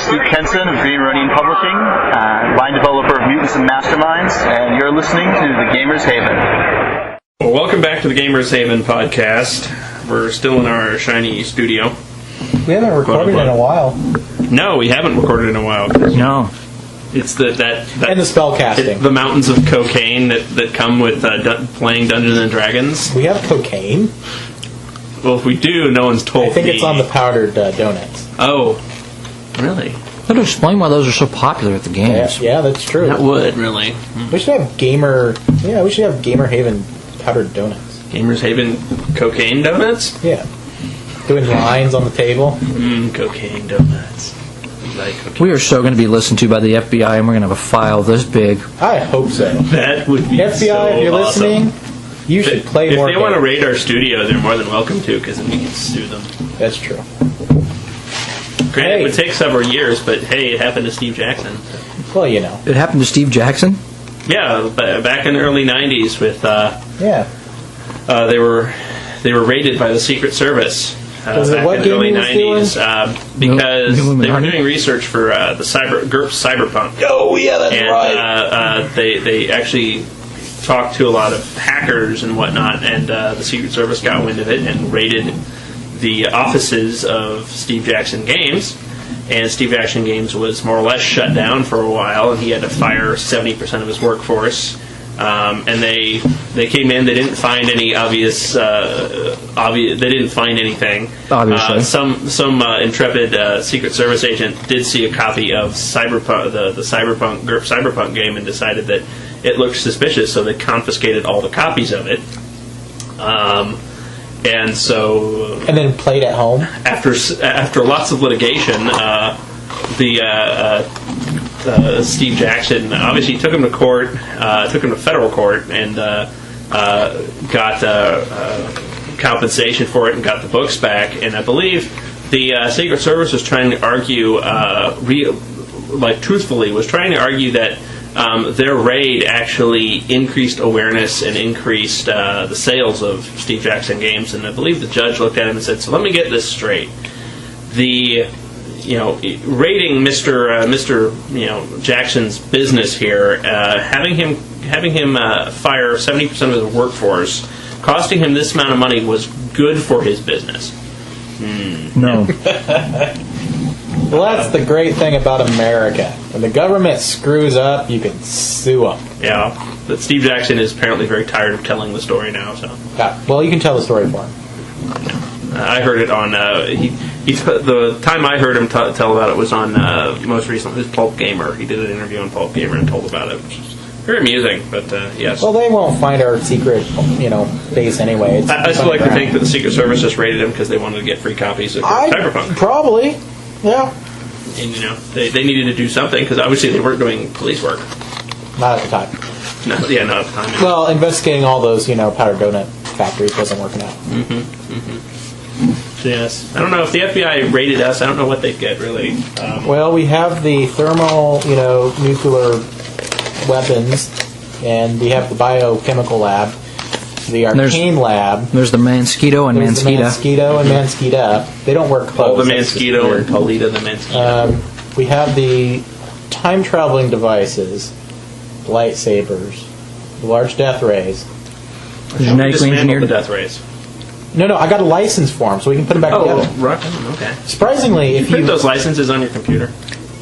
Scoop Kenson of Green Ronin Publishing, line developer of Mutants and Masterminds, and you're listening to The Gamer's Haven. Well, welcome back to The Gamer's Haven podcast. We're still in our shiny studio. We haven't recorded in a while. No, we haven't recorded in a while. No. It's that and the spellcasting. The mountains of cocaine that come with playing Dungeons and Dragons. We have cocaine? Well, if we do, no one's told me. I think it's on the powdered donuts. Oh, really? That would explain why those are so popular at the games. Yeah, that's true. That would, really. We should have Gamer Haven powdered donuts. Gamer's Haven cocaine donuts? Yeah. Doing lines on the table. Cocaine donuts. Like cocaine. We are so going to be listened to by the FBI, and we're going to have a file this big. I hope so. That would be FBI, so if you're awesome. listening, you should play more. If they want to raid our studio, they're more than welcome to, because then we can sue them. That's true. Granted, it would take several years, but hey, it happened to Steve Jackson. Well, you know. It happened to Steve Jackson? Yeah, back in the early '90s, with they were raided by the Secret Service back in the early '90s because they were doing research for the GURPS Cyberpunk. Oh yeah, that's right. They actually talked to a lot of hackers and whatnot, and the Secret Service got wind of it and raided the offices of Steve Jackson Games. And Steve Jackson Games was more or less shut down for a while, and he had to fire 70% of his workforce. And they came in. They didn't find any obvious. They didn't find anything. Obviously, some intrepid Secret Service agent did see a copy of Cyberpunk, the Cyberpunk GURPS Cyberpunk game, and decided that it looked suspicious. So they confiscated all the copies of it. And then played at home. After lots of litigation, Steve Jackson obviously took him to court, took him to federal court, and got compensation for it and got the books back. And I believe the Secret Service was trying to argue, truthfully, was trying to argue that their raid actually increased awareness and increased the sales of Steve Jackson Games. And I believe the judge looked at him and said, "So let me get this straight. Raiding Mr. Jackson's business here, having him fire 70% of his workforce, costing him this amount of money was good for his business." No. Well, that's the great thing about America. When the government screws up, you can sue them. Yeah, but Steve Jackson is apparently very tired of telling the story now. So. Yeah. Well, you can tell the story for him. I heard it on. The time I heard him tell about it was on most recently his Pulp Gamer. He did an interview on Pulp Gamer and told about it, which is very amusing. But yes. Well, they won't find our secret, base anyway. I still like to think that the Secret Service just raided him because they wanted to get free copies of Cyberpunk. Probably. Yeah. And they needed to do something because obviously they weren't doing police work. Not at the time. Not at the time. Yeah. Well, investigating all those powdered donut factories wasn't working out. Yes. I don't know if the FBI raided us. I don't know what they'd get really. Well, we have the thermal, nuclear weapons, and we have the biochemical lab, the arcane lab. There's the Mansquito and Manskita. Mansquito and Manskita. They don't work close. Paul the Mansquito and Paulita the Mansquito. We have the time-traveling devices, lightsabers, the large death rays. Genetically engineered the death rays. No, I got a license for them, so we can put them back together. Oh, right. Okay. Surprisingly, if you print those licenses on your computer.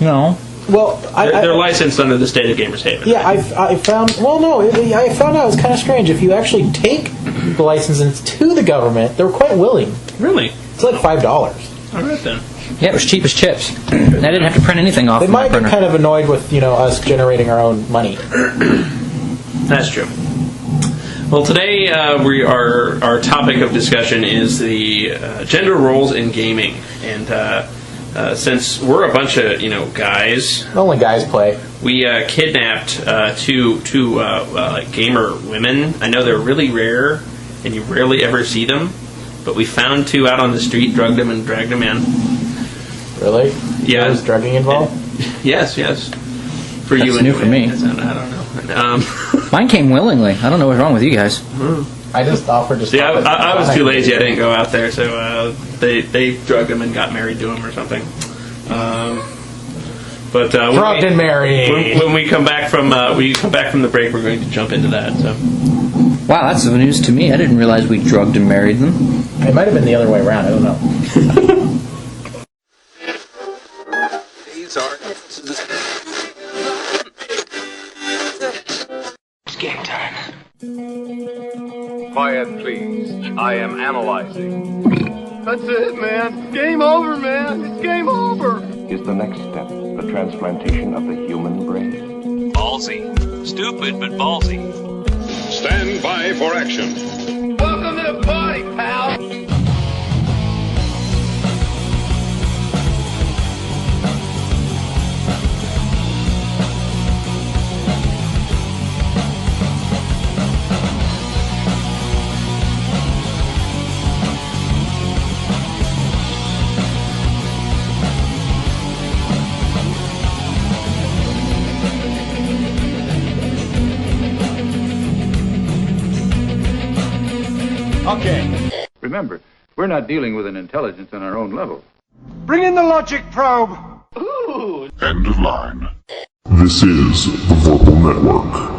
No. Well, they're licensed under the state of Gamers Haven. Yeah, I found. Well, no, I found out it was kind of strange. If you actually take the licenses to the government, they're quite willing. Really? It's like $5. All right then. Yeah, it was cheap as chips. I didn't have to print anything off. They might be kind of annoyed with us generating our own money. That's true. Well, today our topic of discussion is the gender roles in gaming, and since we're a bunch of guys, only guys play. We kidnapped two gamer women. I know they're really rare, and you rarely ever see them, but we found two out on the street, drugged them, and dragged them in. Really? Yeah. There was drugging involved? Yes. For That's you, new for me. I don't know. Mine came willingly. I don't know what's wrong with you guys. I just offered to. See, I was too lazy. I didn't go out there, so they drugged him and got married to him or something. But Drugged and married. when we come back from the break, we're going to jump into that. So. Wow, that's the news to me. I didn't realize we drugged and married them. It might have been the other way around. I don't know. These are... It's game time. Quiet, please. I am analyzing. That's it, man. Game over, man. It's game over. Is the next step the transplantation of the human brain? Ballsy. Stupid, but ballsy. Stand by for action. Welcome to the party, pal. Okay. Remember, we're not dealing with an intelligence on our own level. Bring in the logic probe. End of line. This is the Vorpal Network.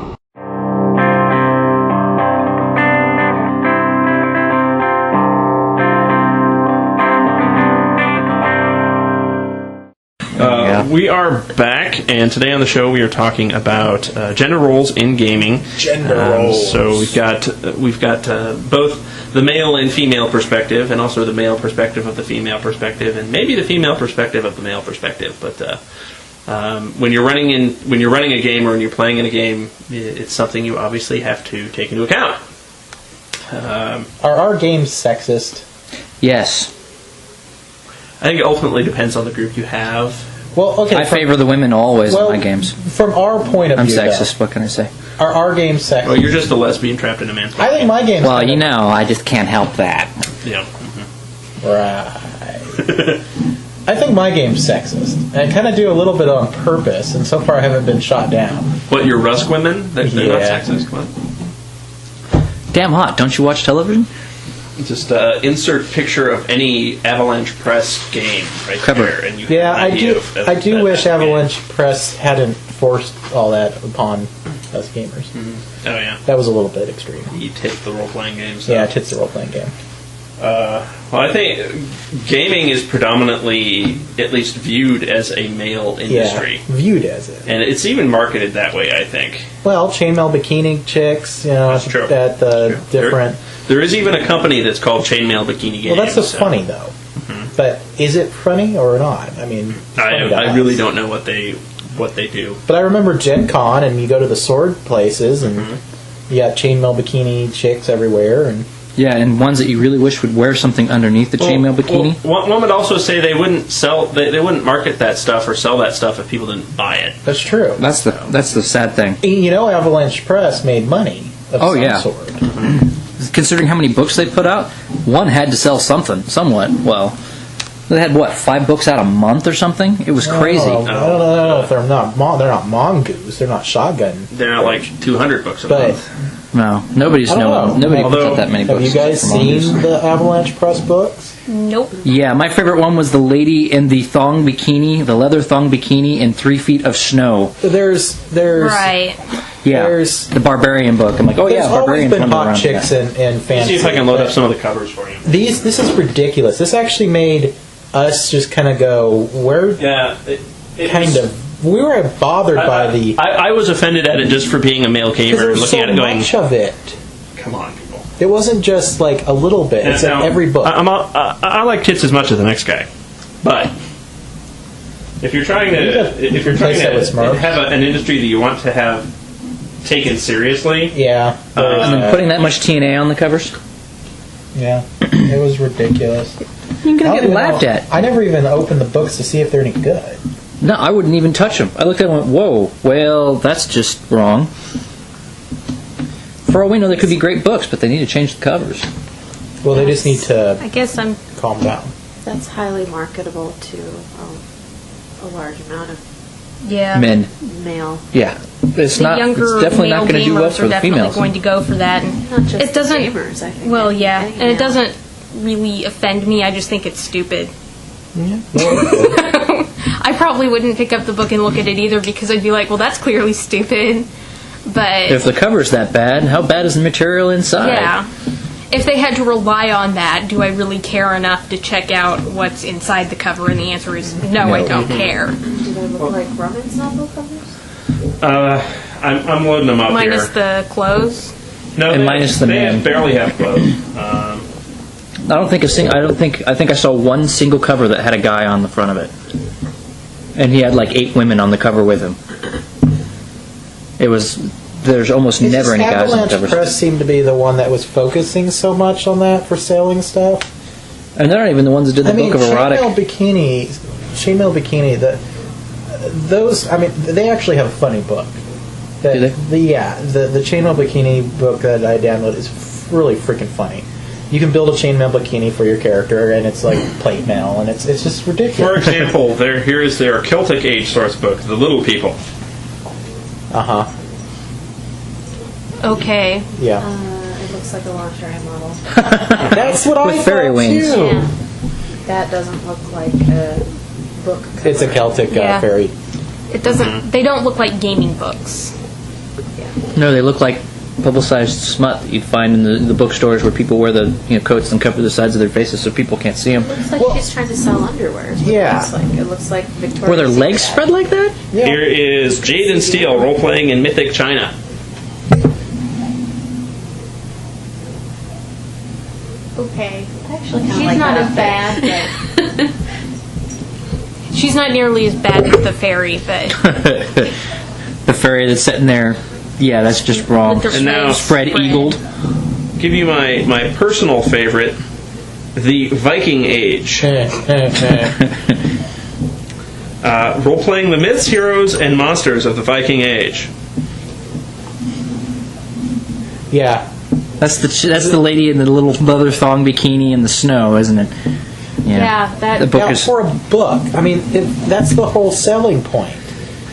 We are back, and today on the show we are talking about gender roles in gaming. Gender roles. So we've got both the male and female perspective, and also the male perspective of the female perspective, and maybe the female perspective of the male perspective. But when you're running a game or when you're playing in a game, it's something you obviously have to take into account. Are our games sexist? Yes. I think it ultimately depends on the group you have. Well, okay. I favor the women always well, in my games. From our point of I'm view, sexist. What can I say? Are our games sexist? Well, you're just a lesbian trapped in a man's body. I think my game's Well, kind you of- know, I just can't help that. Yeah. Right. I think my game's sexist. And I kind of do a little bit on purpose, and so far I haven't been shot down. What, you're Rusk women? They're not Yeah. sexist. Come on. Damn hot. Don't you watch television? Just insert picture of any Avalanche Press game right Cover. there, and you Yeah, have an I idea do. of I do that wish game. Avalanche Press hadn't forced all that upon us gamers. Oh yeah, That was a little bit extreme. you take the role-playing games. Yeah, it's a role-playing game. Well, I think gaming is predominantly, at least viewed as a male industry, Yeah, viewed as it. and it's even marketed that way. I think. Well, chainmail bikini chicks, That's true. at the different. There is even a company that's called Chainmail Bikini Games. Well, that's just so- funny though. But is it funny or not? I mean, it's funny to I us. really don't know what they do. But I remember Gen Con, and you go to the sword places, and you got chainmail bikini chicks everywhere, and Yeah, and ones that you really wish would wear something underneath the chainmail bikini. Well, one would also say they wouldn't sell, they wouldn't market that stuff or sell that stuff if people didn't buy it. that's true. That's the sad thing. You know, Avalanche Press made money of Oh, some yeah. sort. Considering how many books they put out, one had to sell somewhat. Well, they had what, 5 books out a month or something? It was crazy. I don't know if they're not mongoose. They're not shotgun. They're not like 200 books a But month. No, nobody's I don't know. nobody puts Although- out that many books. have you guys for mongoose. seen the Avalanche Press books? Nope. Yeah, my favorite one was the lady in the thong bikini, the leather thong bikini, in 3 feet of snow. There's Right. Yeah, There's- the barbarian book. I'm like, oh there's yeah, always barbarian. been running hot around chicks that. and fancy. See if I can load up some of the covers for you. This is ridiculous. This actually made us just kind of go, where Yeah, we were bothered by the. I was offended at it just for being a male Because gamer and there's looking so at it going, much of it. come on, people. It wasn't just like a little bit. It's in Now, every book. I like tits as much as the next guy, but if you're trying to Replace that with Smurfs. have an industry that you want to have taken seriously, Yeah. And then putting that much TNA on the covers, Yeah. It was ridiculous. you're I gonna don't get even laughed know. at. I never even opened the books to see if they're any good. No, I wouldn't even touch them. I looked at them and went, whoa, well, that's just wrong. For all we know, they could be great books, but they need to change the covers. Well, they just need to I guess I'm. calm down. That's highly marketable to a large amount of Yeah. Men. male. Yeah. It's The not. younger It's definitely male not going to do well gamers for are the definitely females. going to go for that, and Not just it doesn't. gamers, I think. Well, yeah, Any and it male. doesn't really offend me. I just think it's stupid. Yeah. I probably wouldn't pick up the book and look at it either because I'd be like, well, that's clearly stupid. But If the cover's that bad, how bad is the material inside? yeah, if they had to rely on that, do I really care enough to check out what's inside the cover? And the answer is no, I don't care. Do they look like romance novel covers? I'm loading them up Minus here. the clothes. No, And they, minus the they man. barely have clothes. I think I saw one single cover that had a guy on the front of it, and he had like 8 women on the cover with him. There's almost It's never just any guys on the Avalanche covers, Press seemed to be the one that was focusing so much on that for selling stuff. and they're not even the ones that did the book of erotic. Chainmail Bikini, they actually have a funny book. Do they? The Chainmail Bikini book that I downloaded is really freaking funny. You can build a chainmail bikini for your character, and it's like plate mail, and it's just ridiculous. For example, here is their Celtic Age source book, The Little People. Uh-huh. Okay. Yeah. It looks like a lingerie model. That's what I With fairy thought, wings. too. Yeah. That doesn't look like a book cover. It's a Celtic Yeah. fairy. It doesn't. They don't look like gaming books. No, they look like publicized smut that you'd find in the bookstores where people wear the coats and cover the sides of their faces so people can't see them. It looks like she's trying to sell underwear. is what Yeah. It looks like Victoria's Were their legs Secret. spread like that? Yeah. Here is Jade and Steel role-playing in Mythic China. Okay. I actually kinda She's like not that as bad. outfit. She's not nearly as bad as the fairy, but The fairy that's sitting there, yeah, that's just wrong. With the And now Spread eagled. give you my personal favorite, the Viking Age. Role-playing the myths, heroes, and monsters of the Viking Age. Yeah. That's the lady in the little leather thong bikini in the snow, isn't it? yeah, that. The book Now, is for a book, I mean, that's the whole selling point.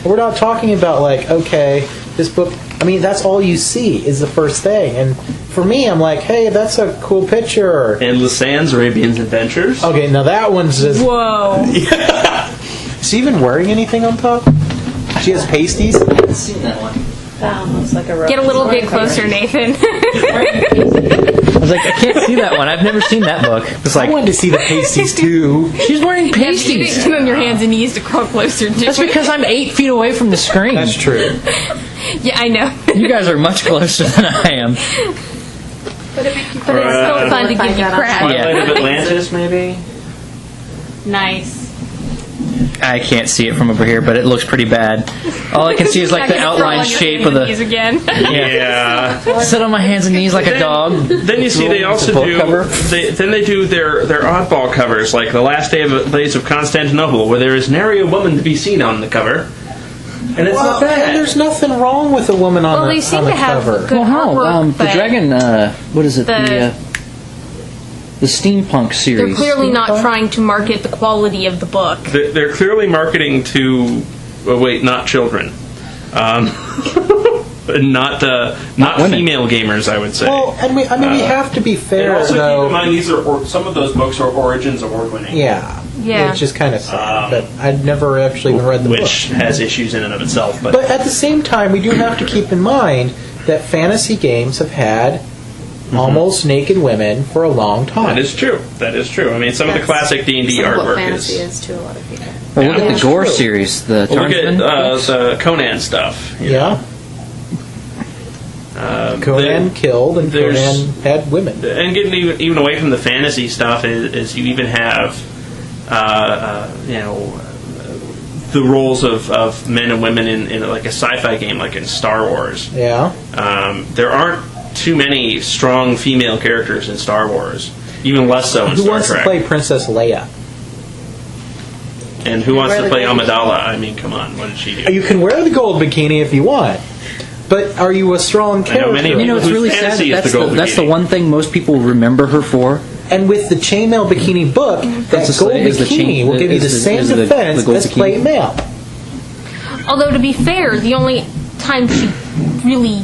We're not talking about like, okay, this book. I mean, that's all you see is the first thing. And for me, I'm like, hey, that's a cool picture. And Lisanne's Arabian's Adventures. Okay, now that one's just. Whoa. Is she even wearing anything on top? She has pasties. I've seen that one. That one looks like a Get a little bit closer, Nathan. I was like, I can't see that one. I've never seen that book. It's I like, wanted to see the pasties too. she's wearing You pasties. didn't get on your hands and knees to crawl closer. Did That's you? because I'm 8 feet away from the screen. That's true. Yeah, I know. You guys are much closer than I am. But it's still fun to give you crap. Twilight of Atlantis, maybe? Nice. I can't see it from over here, but it looks pretty bad. All I can see is like the outline shape of These the. again. Yeah. Sit on my hands and knees like a dog. Then you see they also book do. cover. They do their oddball covers, like The Last Days of Constantinople, where there is nary a woman to be seen on the cover, and it's not And bad. there's nothing wrong with a woman on Well, the, they seem on the to have cover. good Well, how? artwork, The but Dragon. What is it? The steampunk they're series. clearly not trying to market the quality of the book. They're clearly marketing to. Oh, wait, not children. Not women. female gamers, I would say. Well, and we have to be and fair, also though. keep in mind these are some of those books are Origins award-winning, Yeah. Yeah. Which is kind of sad, but I'd never actually even read the which book. has issues in and of itself. But But at the same time, we do have to keep in mind that fantasy games have had almost naked women for a long time. that is true. That is true. I mean, some of the classic D&D Some of what artwork fantasy is. is to a lot of people. Well, look at That's the Gore true. series, the Well, look at Tarnsman books. the Conan stuff. you Yeah. Conan the- killed, and there's- Conan had women. and getting even away from the fantasy stuff is you even have the roles of men and women in like a sci-fi game like in Star Wars. Yeah. There aren't too many strong female characters in Star Wars, even less so in Who Star wants Trek. to play Princess Leia? And who wants to Wear the play gold Amidala? I mean, come on, what did she do? You can wear the gold bikini if you want, but are you a strong I know character? many You know, it's whose really sad. fantasy is That's the gold that's the bikini. one thing most people remember her for. And with the chainmail bikini book, that Princess gold Leia is the bikini chain- will give you the is the- same is the defense gold as bikini. plate mail. Although, to be fair, the only time she really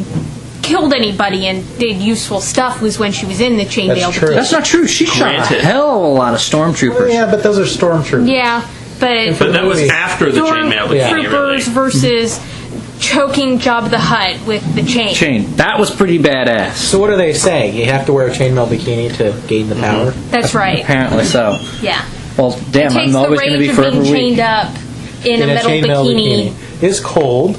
killed anybody and did useful stuff was when she was in the chainmail. That's true. That's not true. She shot Granted. a hell of a lot of stormtroopers. Yeah, but those are stormtroopers. Yeah, But that was after the chainmail bikini, really. Troopers versus choking Jabba the Hutt with the chain. That was pretty badass. So what do they say? You have to wear a chainmail bikini to gain the power? That's right. Apparently so. Yeah. Well, damn, It takes I'm always the going to be rage of forever being chained weak. up in a metal chainmail bikini. It's cold.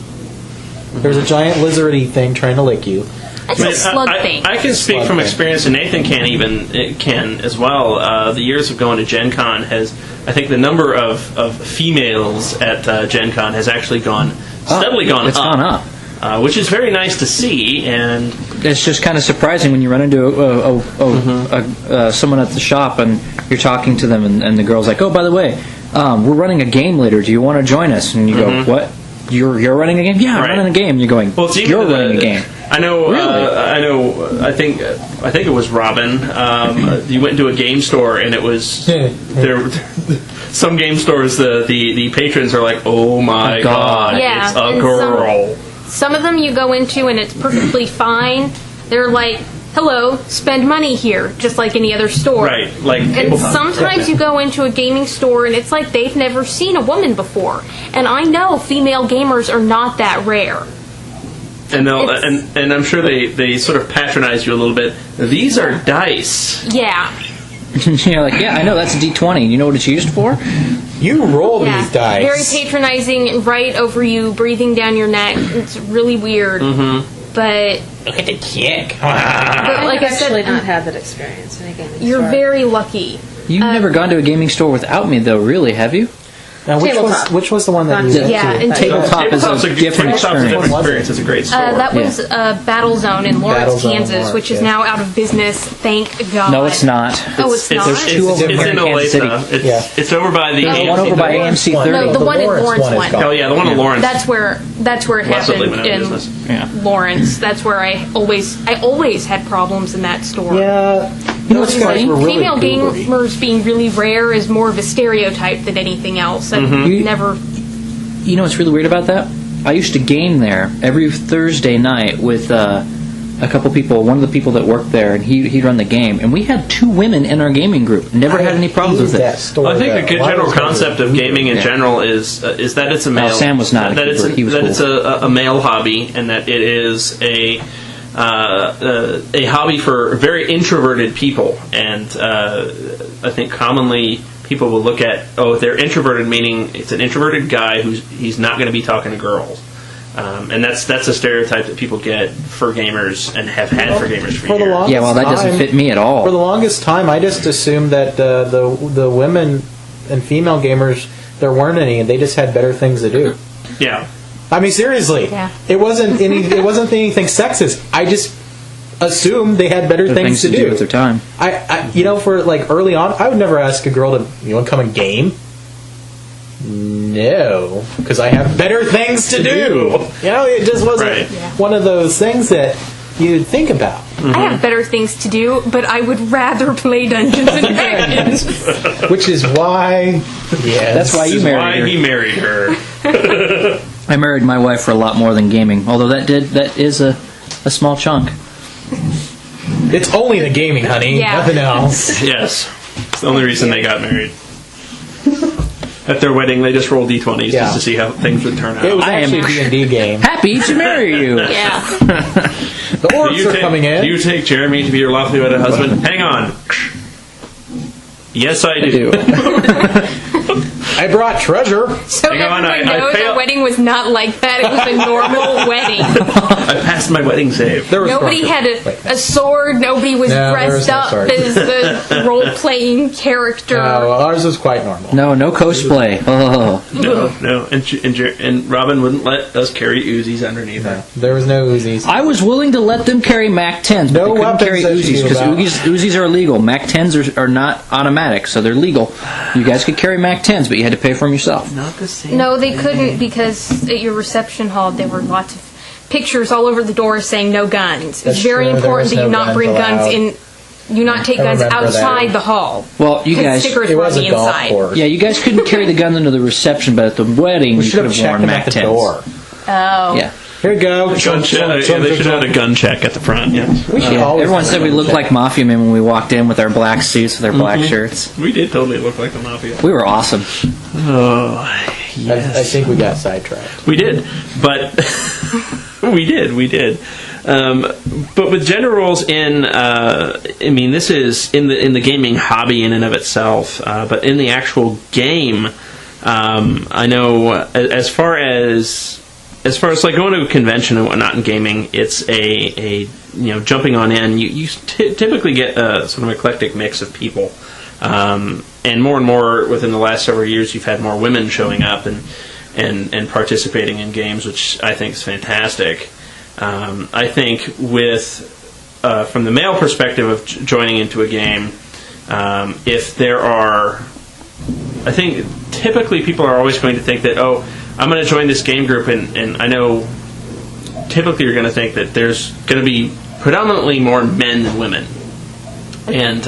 There's a giant lizardy thing trying to lick you. It's a slug thing. I can speak from experience, and Nathan can as well. The years of going to Gen Con I think the number of females at Gen Con has actually steadily gone it's up. gone up. Which is very nice to see, and it's just kind of surprising when you run into someone at the shop and you're talking to them, and the girl's like, "Oh, by the way, we're running a game later. Do you want to join us?" And you go, "What? You're running a game? Yeah, I'm running a game." You're going, well, "You're running a game." I know. Really? I think it was Robin. You went into a game store, and it was there. Some game stores, the patrons are like, "Oh my god, Yeah, it's a and girl." Some of them you go into and it's perfectly fine. They're like, "Hello, spend money here," just like any other store. Right, like And tabletop. sometimes you go into a gaming store and it's like they've never seen a woman before. And I know female gamers are not that rare. And and I'm sure they sort of patronize you a little bit. These are dice. Yeah. You're like, "Yeah, I know, that's a D20. You know what it's used for? You roll these dice." Very patronizing, right over you, breathing down your neck. It's really weird. But look at the kick. But like I said, actually not had that experience in a gaming you're store. very lucky. You've never gone to a gaming store without me, though, really, have you?" Now, which was the one that you went Yeah, to? and Tabletop is a different experience. It's a great store. That was Battle Zone in Lawrence, Battle Zone in Kansas, Lawrence, which is yeah. now out of business. Thank God. No, it's not. Oh, it's not? There's two over It's here in in Kansas City. Olathe. It's over by the The one over by AMC 30. No, the one in Lawrence one is one. gone. Oh yeah, the one in Lawrence. That's where it Leslie went happened out of in business. Yeah. Lawrence. That's where I always had problems in that store. Yeah. You know what's funny? were really Female goobery. gamers being really rare is more of a stereotype than anything else. I've never. You know what's really weird about that? I used to game there every Thursday night with a couple people. One of the people that worked there, and he'd run the game. And we had 2 women in our gaming group. Never had any problems with it. I think the general concept of gaming in general is that it's a male. Sam was not a that it's goober. He was cool. it's a male hobby, and that it is a hobby for very introverted people. And I think commonly people will look at, if they're introverted, meaning it's an introverted guy he's not going to be talking to girls. And that's a stereotype that people get for gamers and have had for gamers for years. Yeah, well, that doesn't fit me at all. For the longest time, I just assumed that the women and female gamers, there weren't any, and they just had better things to do. Yeah. I mean, seriously, it wasn't anything sexist. I just assumed they had better things to do with their time. I for like early on, I would never ask a girl to, "You want to come and game?" No, because I have better things to do. It just wasn't one of those things that you'd think about. I have better things to do, but I would rather play Dungeons and Dragons. Which is why, that's why you married her. He married her. I married my wife for a lot more than gaming, although that is a small chunk. It's only the gaming, honey. Yeah. Nothing else. Yes. It's the only reason they got married. At their wedding, they just rolled D20s just to see how things would turn out. It was actually a D&D game. Happy to marry you. Yeah. The orcs are coming in. Do you take Jeremy to be your lawfully wedded husband? Hang on. Yes, I do. I brought treasure. So Hang on, everyone I knows failed. a wedding was not like that. It was a normal wedding. I passed my wedding save. Nobody had a sword. Nobody was No, there dressed was no up sword. as the role-playing character. Ours was quite normal. No cosplay. Oh. No. And Robin wouldn't let us carry Uzis underneath her. There was no Uzis. I was willing to let them carry Mac 10s, but No they couldn't weapons carry that you Uzis knew because about. Uzis are illegal. Mac 10s are not automatic, so they're legal. You guys could carry Mac 10s, but you had to pay for them yourself. Not the same. No, they couldn't because at your reception hall there were lots of pictures all over the door saying no guns. That's It's very true, there important was that you no not guns bring guns allowed. in. You not take I guns remember outside that. the hall. Well, you 'Cause guys, stickers It were on was the a golf inside. course. yeah, you guys couldn't carry the gun into the reception, but at the wedding We you should could have have checked worn them Mac at the 10s. door. Oh. Yeah. Here you go. Gun check. They should have had a gun check at the front. Yeah. We should always Everyone have said a we gun looked check. like mafia men when we walked in with our black suits with our black shirts. We did totally look like the mafia. We were awesome. Oh, yes. I think we got sidetracked. We did, but we did. But with gender roles in, this is in the gaming hobby in and of itself. But in the actual game, I know as far as like going to a convention and whatnot in gaming, it's a jumping on in. You typically get a sort of eclectic mix of people. And more within the last several years, you've had more women showing up and participating in games, which I think is fantastic. I think from the male perspective of joining into a game, if there are, I think typically people are always going to think that, oh, I'm going to join this game group, and I know typically you're going to think that there's going to be predominantly more men than women. And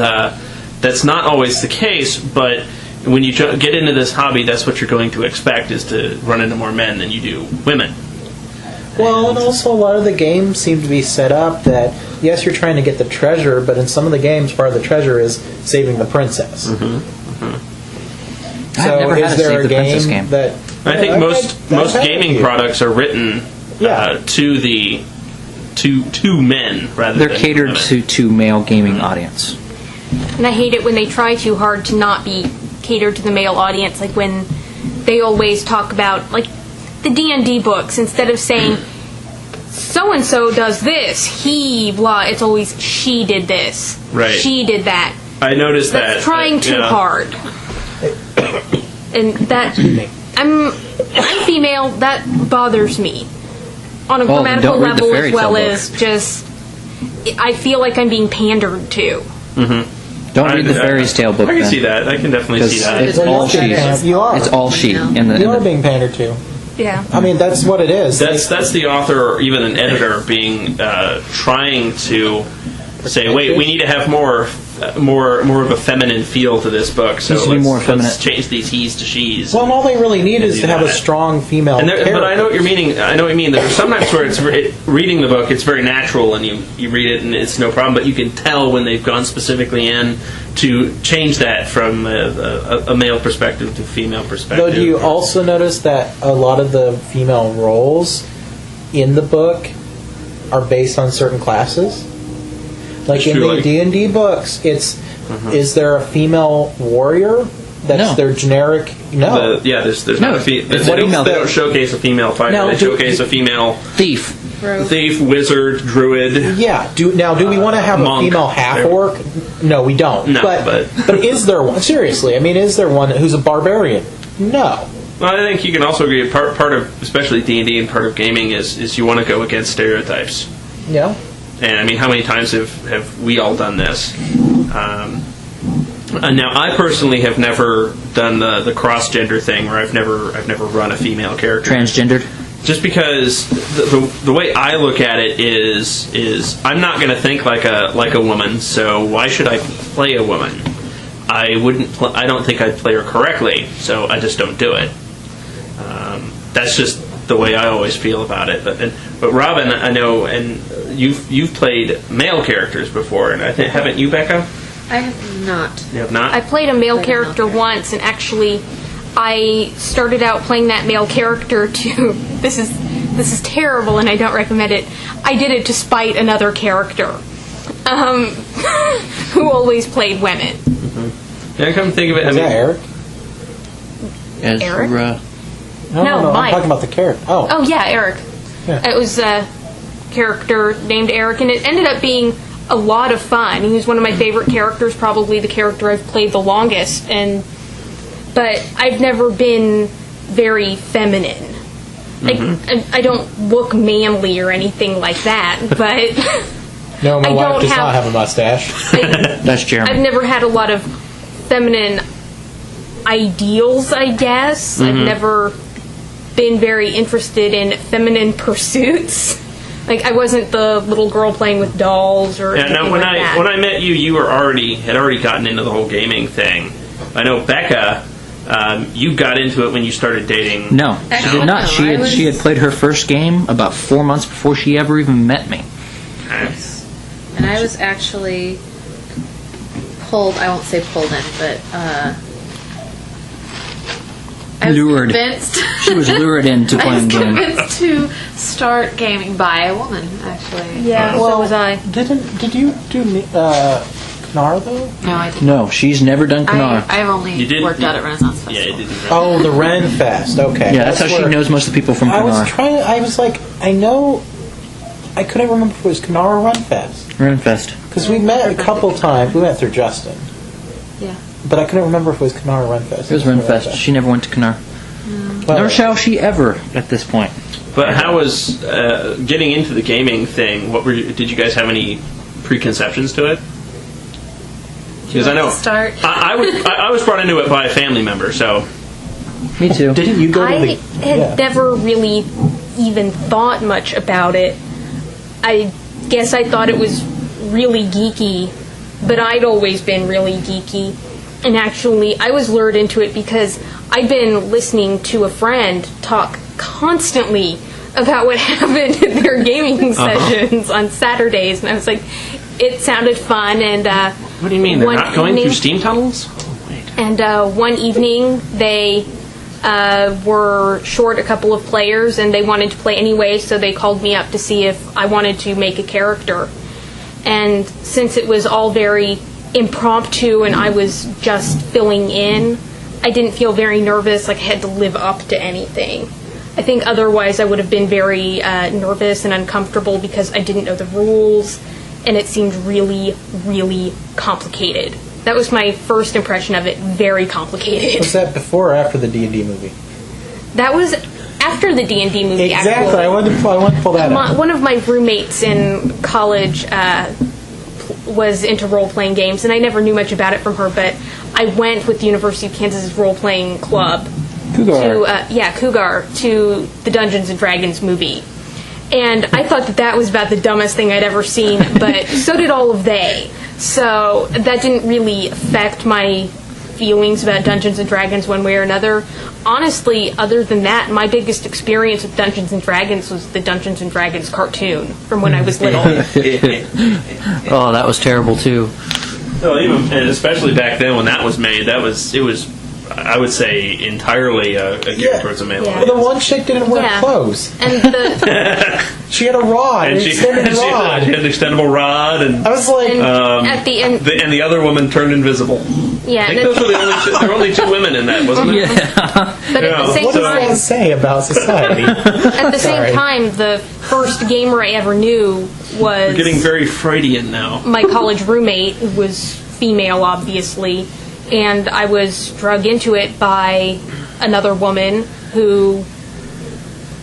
that's not always the case, but when you get into this hobby, that's what you're going to expect, is to run into more men than you do women. Well, and also a lot of the games seem to be set up that, yes, you're trying to get the treasure, but in some of the games, part of the treasure is saving the princess. I've never had a Save the Princess game. That I think most gaming products are written to men rather They're than catered women. to male gaming audience. And I hate it when they try too hard to not be catered to the male audience. Like when they always talk about, like, the D&D books, instead of saying so-and-so does this, he, blah, it's always she did this. Right. She did that. I noticed that. That's trying too hard. And that, I'm female, that bothers me. On a grammatical don't read the level, fairy as well tale as just, I feel like I'm being pandered to. Don't read the fairy tale book. I can then, see that. I can definitely see that. It's all she. You are. It's all she. You are being pandered to. Yeah. I mean, that's what it is. That's the author or even an editor being trying to say, wait, we need to have more of a feminine feel to this book. So Needs to be more feminine. let's change these he's to she's. Well, and all they really need is to have a strong female character. But I know what you're meaning. I know what you mean. There's sometimes where reading the book, it's very natural, and you read it, and it's no problem. But you can tell when they've gone specifically in to change that from a male perspective to female perspective. Though, do you also notice that a lot of the female roles in the book are based on certain classes? Like in the D&D books, it's is there a female warrior? That's their generic. No. There's not a female. They don't showcase a female fighter. They showcase a female thief, wizard, druid. Yeah. Do we want to have a female half orc? No, we don't. No, but is there one? Seriously, I mean, is there one who's a barbarian? No. Well, I think you can also agree. Part of especially D&D and part of gaming is you want to go against stereotypes. Yeah. And I mean, how many times have we all done this? And now, I personally have never done the cross-gender thing, where I've never run a female character. Transgendered. Just because the way I look at it is I'm not going to think like a woman, so why should I play a woman? I don't think I'd play her correctly, so I just don't do it. That's just the way I always feel about it. But Robin, I know, and you've played male characters before, and I think, haven't you, Becca? I have not. You have not? I played a male character once, and actually, I started out playing that male character to. This is terrible, and I don't recommend it. I did it to spite another character, who always played women. Yeah, come think of it. Is that Eric? Eric? No, Mike. I'm talking about the character. Oh yeah, Eric. Yeah. It was a character named Eric, and it ended up being a lot of fun. He was one of my favorite characters, probably the character I've played the longest. But I've never been very feminine. I don't look manly or anything like that. But no, my wife does not have a mustache. That's Jeremy. I've never had a lot of feminine ideals, I guess. I've never been very interested in feminine pursuits. Like, I wasn't the little girl playing with dolls or anything now, when like that. I met you, you had already gotten into the whole gaming thing. I know Becca You got into it when you started dating. No, she did not. She had played her first game about 4 months before she ever even met me. Okay. And I was actually pulled, I won't say pulled in, but I was Lured. convinced. She was lured into playing games. I was convinced to start gaming by a woman, actually. Yeah, so was I. Did you do Knar though? No, I didn't. No, she's never done Knar. I've only worked out at Renaissance Festival. Yeah, you did. Oh, the Ren Fest. Okay. Yeah, that's how she knows most of the people from Knar. I was like, I couldn't remember if it was Knar or Ren Fest. Renfest. Because we met a couple times. We met through Justin. Yeah. But I couldn't remember if it was Knar or Renfest. It was Renfest. She never went to Knar. Nor shall she ever at this point. But how was getting into the gaming thing? Did you guys have any preconceptions to it? Because I know I was brought into it by a family member, so. Me too. Didn't you go to I had never really even thought much about it. I guess I thought it was really geeky, but I'd always been really geeky. And actually, I was lured into it because I'd been listening to a friend talk constantly about what happened in their gaming sessions on Saturdays, and I was like, it sounded fun. And what do you mean? They're not going through steam tunnels? Oh, wait. And one evening, they were short a couple of players, and they wanted to play anyway, so they called me up to see if I wanted to make a character. And since it was all very impromptu and I was just filling in, I didn't feel very nervous, like I had to live up to anything. I think otherwise I would have been very nervous and uncomfortable because I didn't know the rules, and it seemed really, really complicated. That was my first impression of it, very complicated. Was that before or after the D&D movie? That was after the D&D movie, Exactly. actually. I wanted to pull that out. One of my roommates in college was into role-playing games, and I never knew much about it from her, but I went with the University of Kansas role-playing club Cougar, to the Dungeons & Dragons movie. And I thought that was about the dumbest thing I'd ever seen, but so did all of they. So that didn't really affect my feelings about Dungeons & Dragons one way or another. Honestly, other than that, my biggest experience with Dungeons & Dragons was the Dungeons & Dragons cartoon from when I was little. Oh, that was terrible too. Well, and especially back then when that was made, it was I would say entirely geared towards a male audience. Well, the one chick didn't wear clothes. And she had a rod, and she had an extendable rod, and I was like, at the end, and the other woman turned invisible. Yeah, I think those were there were only two women in that, wasn't it? But at the same what does time, that say about society? at the same time, the first gamer I ever knew was We're getting very Freudian now. my college roommate, who was female, obviously, and I was drug into it by another woman who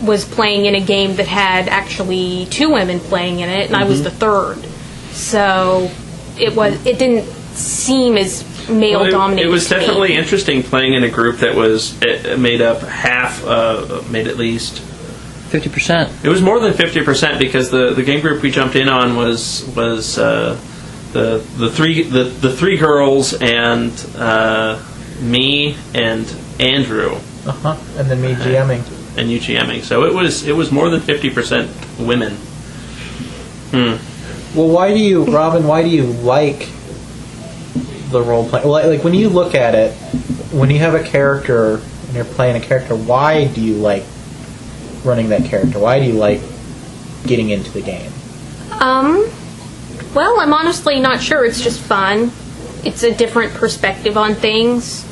was playing in a game that had actually two women playing in it, and I was the third. So it didn't seem as male-dominated. It was to me. definitely interesting playing in a group that was made up made at least 50%. It was more than 50% because the game group we jumped in on was the three girls and me and Andrew. And then me GMing. And you GMing. So it was more than 50% women. Well, Robin, why do you like the role play? Well, like when you look at it, when you have a character and you're playing a character, why do you like running that character? Why do you like getting into the game? Well, I'm honestly not sure. It's just fun. It's a different perspective on things.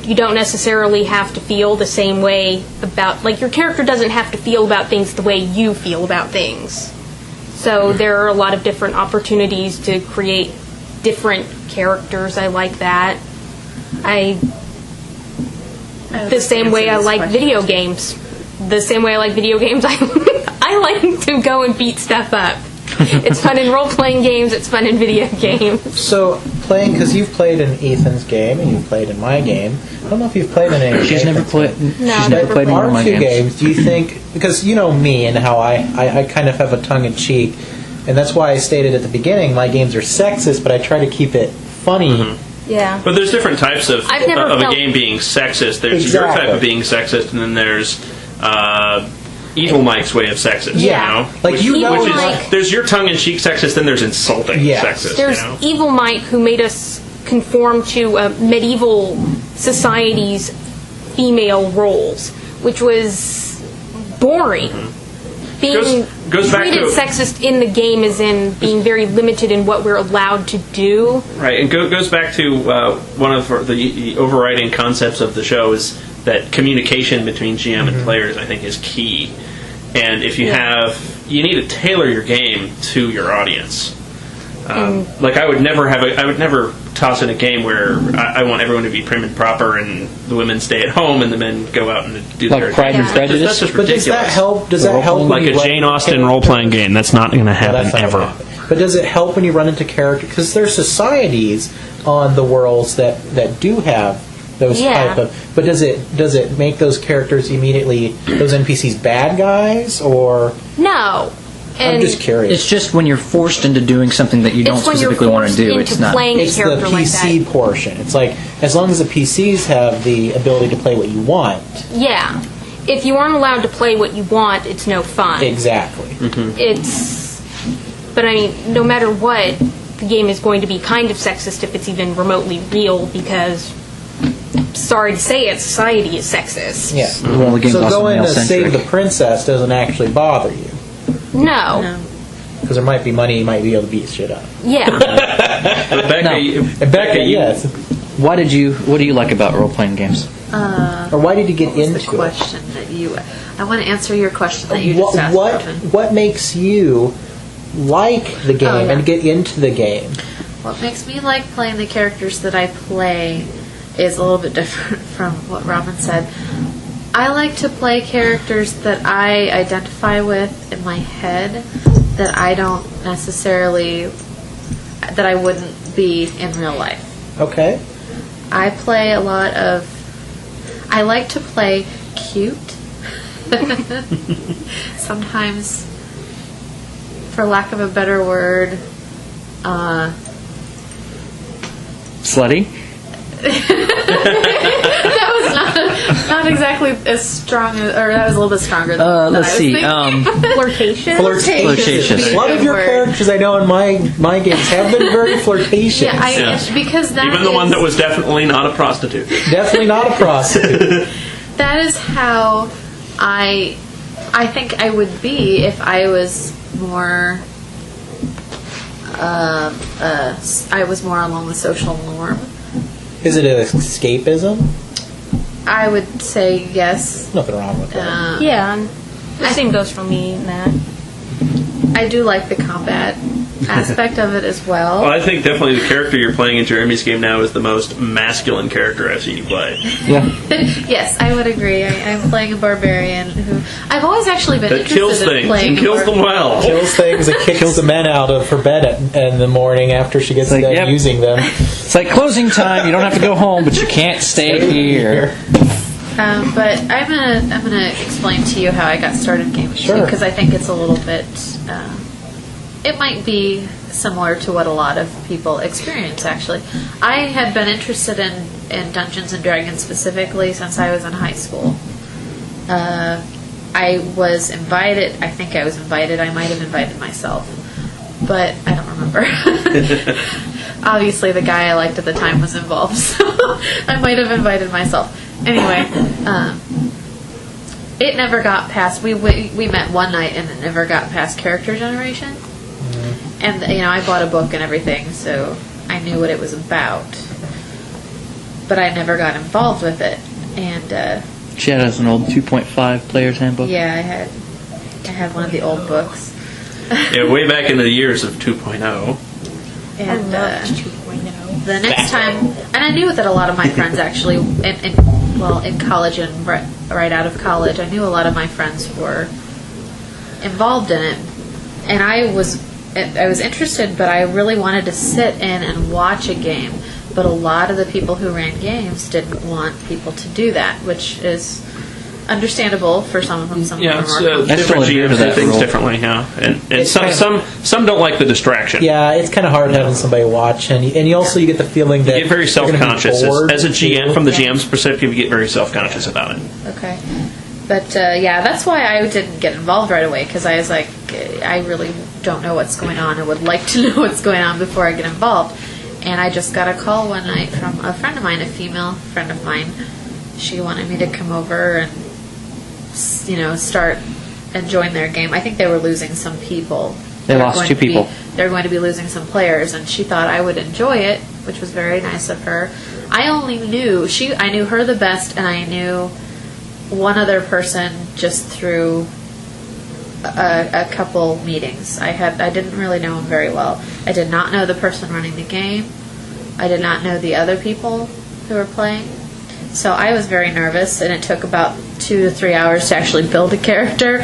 You don't necessarily have to feel the same way about... Like, your character doesn't have to feel about things the way you feel about things. So there are a lot of different opportunities to create different characters. I like that. The same way I like video games. The same way I like video games, I like to go and beat stuff up. It's fun in role-playing games, it's fun in video games. So, because you've played in Ethan's game and you've played in my game, I don't know if you've played in any. She's never played in one of my games. games. Do you think, because you know me and how I kind of have a tongue-in-cheek, and that's why I stated at the beginning my games are sexist, but I try to keep it funny Yeah. But there's different types of I've never a felt- game being sexist. There's Exactly. your type of being sexist, and then there's Evil Mike's way of sexist. Yeah. You know? Like, you know, which is, Mike- there's your tongue-in-cheek sexist, then there's insulting Yes. sexist. There's you know? Evil Mike, who made us conform to medieval society's female roles, which was boring. Being Goes back treated to- sexist in the game is in being very limited in what we're allowed to do. Right, and goes back to one of the overriding concepts of the show is that communication between GM and players, I think, is key. And if you you need to tailor your game to your audience. Like I would never toss in a game where I want everyone to be prim and proper and the women stay at home and the men go out and do Like their Pride and Yeah. Prejudice? That's just But ridiculous. does that help? Does that help? when Like you a run Jane into Austen characters? role-playing game. That's not going to Well, happen that's not ever. gonna happen. But does it help when you run into characters? Because there's societies on the worlds that do have those Yeah. type of. But does it make those characters immediately those NPCs bad guys or? No. And I'm just curious. It's just when you're forced into doing something that you don't it's when you're specifically want to forced do. into It's not. playing It's a the character like PC that. portion. It's like as long as the PCs have the ability to play what you want. Yeah. If you aren't allowed to play what you want, it's no fun. Exactly. It's, but I mean, no matter what, the game is going to be kind of sexist if it's even remotely real, because, sorry to say it, society is sexist. Yeah. Well, the game's So also going to save male-centric. the princess doesn't actually bother you No. No. because there might be money you might be able to beat shit up. Yeah. But Becca, No. And Becca, yes. What do you like about role playing games? Or why did you get What was into the question that you? I want to answer your question that you it? just asked. Robin. What makes you like the game yeah. and get into the game? What makes me like playing the characters that I play is a little bit different from what Robin said. I like to play characters that I identify with in my head that I don't necessarily that I wouldn't be in real life. Okay. I play a lot of. I like to play cute. Sometimes, for lack of a better word, Slutty? that was not exactly as strong, or that was a little bit stronger than Let's I was see. thinking. Flirtatious? Flirtatious. A lot of your characters I know in my games have been very flirtatious. Yeah, because that even the is, one that was definitely not a prostitute. Definitely not a prostitute. that is how I think I would be if I was more I was more along the social norm. Is it an escapism? I would say yes. Nothing wrong with that. Yeah. The same goes for me in that. I do like the combat aspect of it as well. Well, I think definitely the character you're playing in Jeremy's game now is the most masculine character I've seen you play. Yeah. Yes, I would agree. I'm playing a barbarian who I've always actually been That interested kills in things playing. and kills them well. Kills things and kicks the men out of her bed in the morning after she gets Like, done yep. using them. It's like closing time. You don't have to go home, but you can't stay here. But I'm gonna explain to you how I got started gaming Sure. because I think it's a little bit. It might be similar to what a lot of people experience. Actually, I had been interested in Dungeons and Dragons specifically since I was in high school. I was invited. I think I was invited. I might have invited myself, but I don't remember. Obviously, the guy I liked at the time was involved, so I might have invited myself. Anyway, it never got past. We met one night and it never got past character generation. And I bought a book and everything, so I knew what it was about. But I never got involved with it. And She had us an old 2.5 player's handbook. yeah, I had one of the old books. Yeah, way back in the years of 2.0. And I loved 2.0. the next time, and I knew that a lot of my friends actually, in college and right out of college, I knew a lot of my friends were involved in it, and I was interested, but I really wanted to sit in and watch a game. But a lot of the people who ran games didn't want people to do that, which is understandable for some of them. Some Yeah, of it's, them are different agree GMs with do that things rule. differently, yeah. And It's some don't like the distraction. Yeah, it's kind of hard having somebody watch, and you also you get the feeling that You get very you're gonna be self-conscious. bored. As a GM, from the GM's perspective, you get very self-conscious about it. okay. But yeah, that's why I didn't get involved right away, because I was like, I really don't know what's going on. I would like to know what's going on before I get involved. And I just got a call one night from a friend of mine, a female friend of mine. She wanted me to come over and, start and join their game. I think they were losing some people. They lost 2 people. They're going to be losing some players, and she thought I would enjoy it, which was very nice of her. I knew her the best, and I knew one other person just through a couple meetings. I didn't really know him very well. I did not know the person running the game. I did not know the other people who were playing. So I was very nervous, and it took about 2 to 3 hours to actually build a character.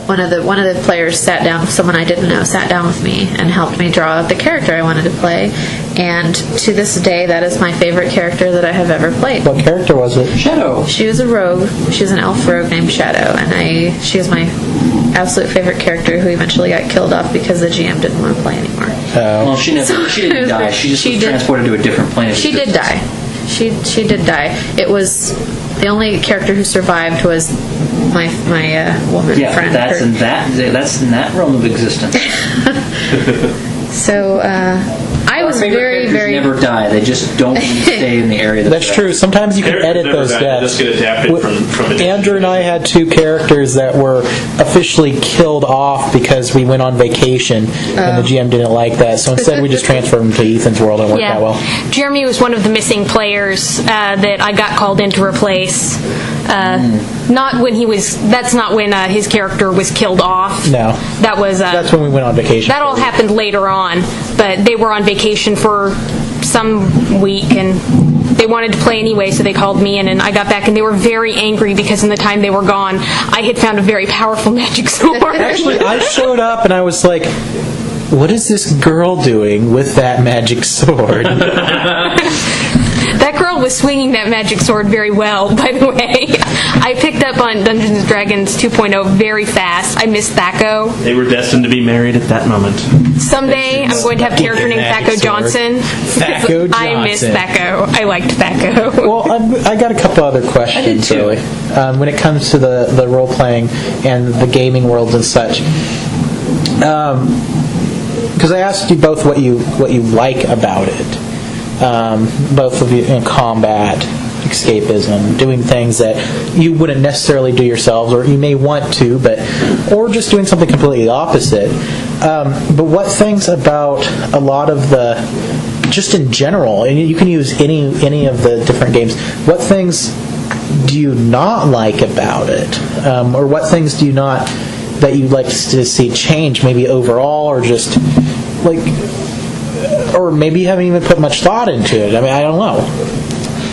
One of the players sat down, someone I didn't know, sat down with me and helped me draw out the character I wanted to play. And to this day, that is my favorite character that I have ever played. What character was it? Shadow. She was a rogue. She was an elf rogue named Shadow, and she was my absolute favorite character who eventually got killed off because the GM didn't want to play anymore. Well, she didn't die. She just was transported to a different planet. She did die. She did die. It was the only character who survived was my woman Yeah, friend. that's in that realm of existence. So I was very, very. Never die. They just don't stay in the area. That's true. Sometimes you can edit those deaths. Just get adapted from the Andrew and I had 2 characters that were officially killed off because we went on vacation, and the GM didn't like that. So instead, we just transferred them to Ethan's world, and it worked out well. Jeremy was one of the missing players that I got called in to replace. Not when he was. That's not when his character was killed off. No. That was. That's when we went on vacation. That all happened later on, but they were on vacation for some week, and they wanted to play anyway, so they called me in, and I got back, and they were very angry because in the time they were gone, I had found a very powerful magic sword. Actually, I showed up, and I was like, what is this girl doing with that magic sword? That girl was swinging that magic sword very well, by the way. I picked up on Dungeons & Dragons 2.0 very fast. I miss Thaco. They were destined to be married at that moment. Someday I'm going to have a character named Thaco Johnson. Thaco Johnson. I miss Thaco. I liked Thaco. Well, I got a couple other questions, really. When it comes to the role-playing and the gaming worlds and such. Because I asked you both what you like about it. Both of you in combat, escapism, doing things that you wouldn't necessarily do yourselves, or you may want to, or just doing something completely opposite. But what things about a lot of just in general, and you can use any of the different games, what things do you not like about it? Or what things do you not that you'd like to see change, maybe overall, or just like, or maybe you haven't even put much thought into it. I mean, I don't know.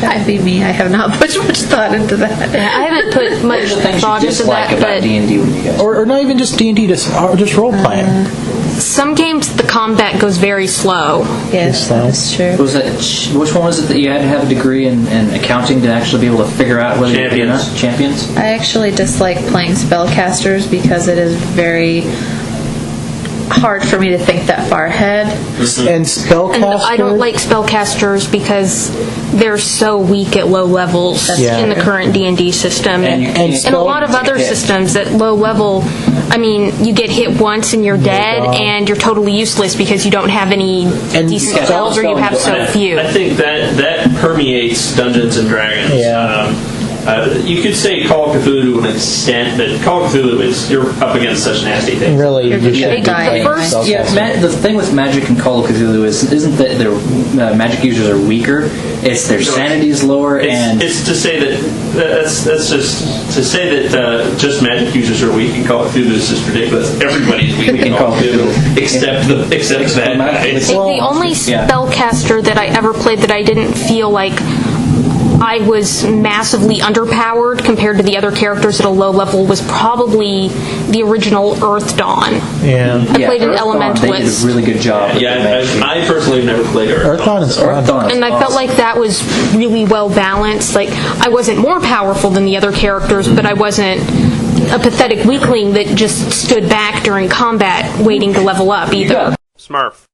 That'd be me. I have not put much thought into that. I haven't put much thought into that, but D&D when you guys or not even just D&D, just role playing. some games the combat goes very slow. Yes, that's true. Was that which one was it that you had to have a degree in accounting to actually be able to figure out whether you're good or not? Champions. I actually dislike playing spellcasters because it is very hard for me to think that far ahead. And spellcasters? And I don't like spellcasters because they're so weak at low levels in the current D&D system. And a lot of other systems at low level, I mean, you get hit once and you're dead, and you're totally useless because you don't have any decent spells or you have so few. I think that permeates Dungeons and Dragons. Yeah. You could say Call of Cthulhu to an extent, but Call of Cthulhu is you're up against such nasty things. Really, you should the thing with Magic and Call of Cthulhu isn't that their magic users are weaker; it's their sanity is lower. It's to say that's just to say that just magic users are weak in Call of Cthulhu is just ridiculous. Everybody's weak in Call of Cthulhu except that guy. The only spellcaster that I ever played that I didn't feel like I was massively underpowered compared to the other characters at a low level was probably the original Earth Dawn. Yeah. I played an Earth Dawn, elementalist. They did a really good job. I personally have never played Earth Dawn is fun. And I felt like that was really well balanced. Like, I wasn't more powerful than the other characters, but I wasn't a pathetic weakling that just stood back during combat waiting to level up either. Smurf.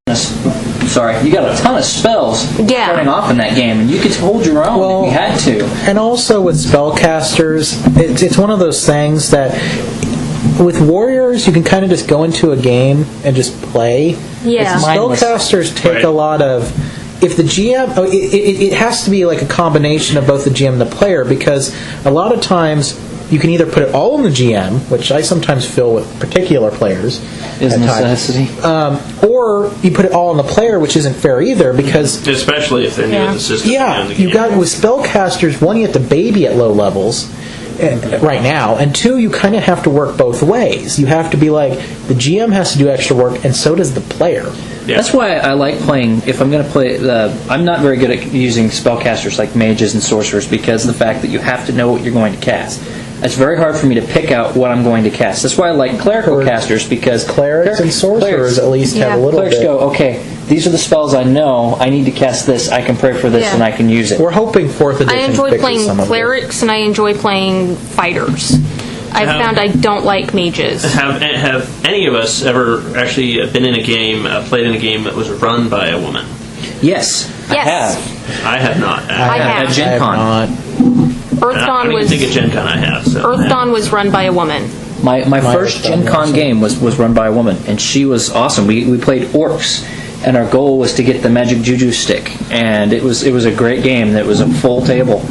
Sorry, you got a ton of spells starting off in that game, and you could hold your own if you had to. And also with spellcasters, it's one of those things that with warriors, you can kind of just go into a game and just play. Yeah. Spellcasters take a lot of... If the GM... it has to be like a combination of both the GM and the player, because a lot of times you can either put it all in the GM, which I sometimes feel with particular players. Is necessity. Or you put it all on the player, which isn't fair either, because... Especially if they're new to the system. Yeah, you got with spellcasters, one, you have to baby at low levels right now, and two, you kind of have to work both ways. You have to be like, the GM has to do extra work, and so does the player. Yeah. That's why I like playing, if I'm going to play, I'm not very good at using spellcasters like mages and sorcerers, because of the fact that you have to know what you're going to cast. It's very hard for me to pick out what I'm going to cast. That's why I like clerical casters, because clerics and sorcerers at least have a little clerics bit. Go, okay, these are the spells I know. I need to cast this. I can pray for this, and I can use it. We're hoping 4th edition I enjoy fixes playing some of clerics, and I enjoy playing fighters. I've found I don't like mages. Have any of us ever actually been in a game, played in a game that was run by a woman? Yes. I have not. I have. At Gen Con. Earth Dawn was... I think at Gen Con I have. So Earth Dawn was run by a woman. My first Gen Con game was run by a woman, and she was awesome. We played orcs, and our goal was to get the magic juju stick, and it was a great game. It was a full table,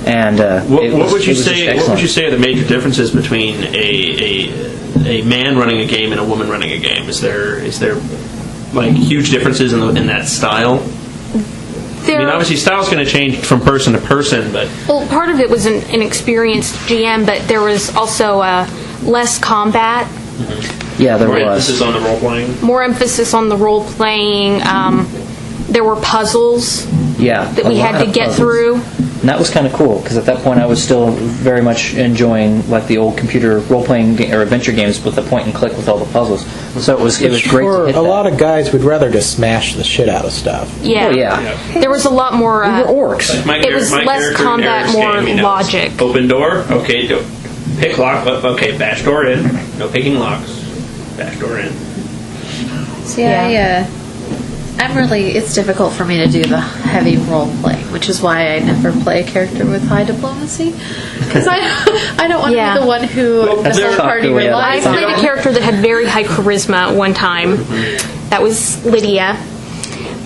and what would you say? What would you say are the major differences between a man running a game and a woman running a game? Is there like huge differences in that style? I mean, obviously, style's going to change from person to person, but... Well, part of it was an inexperienced GM, but there was also less combat. Yeah, there was. More emphasis on the role-playing? More emphasis on the role-playing. There were puzzles that we had to get through. And that was kind of cool, because at that point I was still very much enjoying like the old computer role-playing or adventure games with the point and click with all the puzzles. So it was great to hit a lot of guys would rather just smash the shit out of stuff. Yeah. Oh, yeah. There was a lot more... we were orcs. It was less combat, more logic. Open door, okay, pick lock, okay, bash door in. No picking locks. Bash door in. See, it's difficult for me to do the heavy role play, which is why I never play a character with high diplomacy, because I don't want to be the one who the whole party relies on. I played a character that had very high charisma one time. That was Lydia.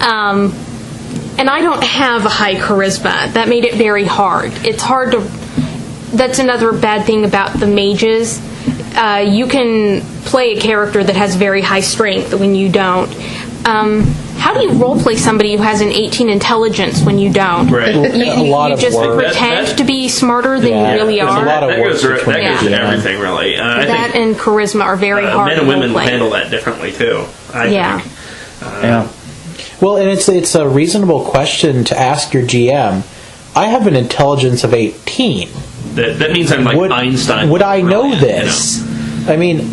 And I don't have a high charisma. That made it very hard. It's hard to... That's another bad thing about the mages. You can play a character that has very high strength when you don't. How do you roleplay somebody who has an 18 intelligence when you don't? Right. You just pretend to be smarter than you really are. That goes to everything, really. That and charisma are very hard men to and women roleplay. handle that differently, too. I think. Well, and it's a reasonable question to ask your GM. I have an intelligence of 18. That means I'm like Einstein. Would I know this? You know? I mean,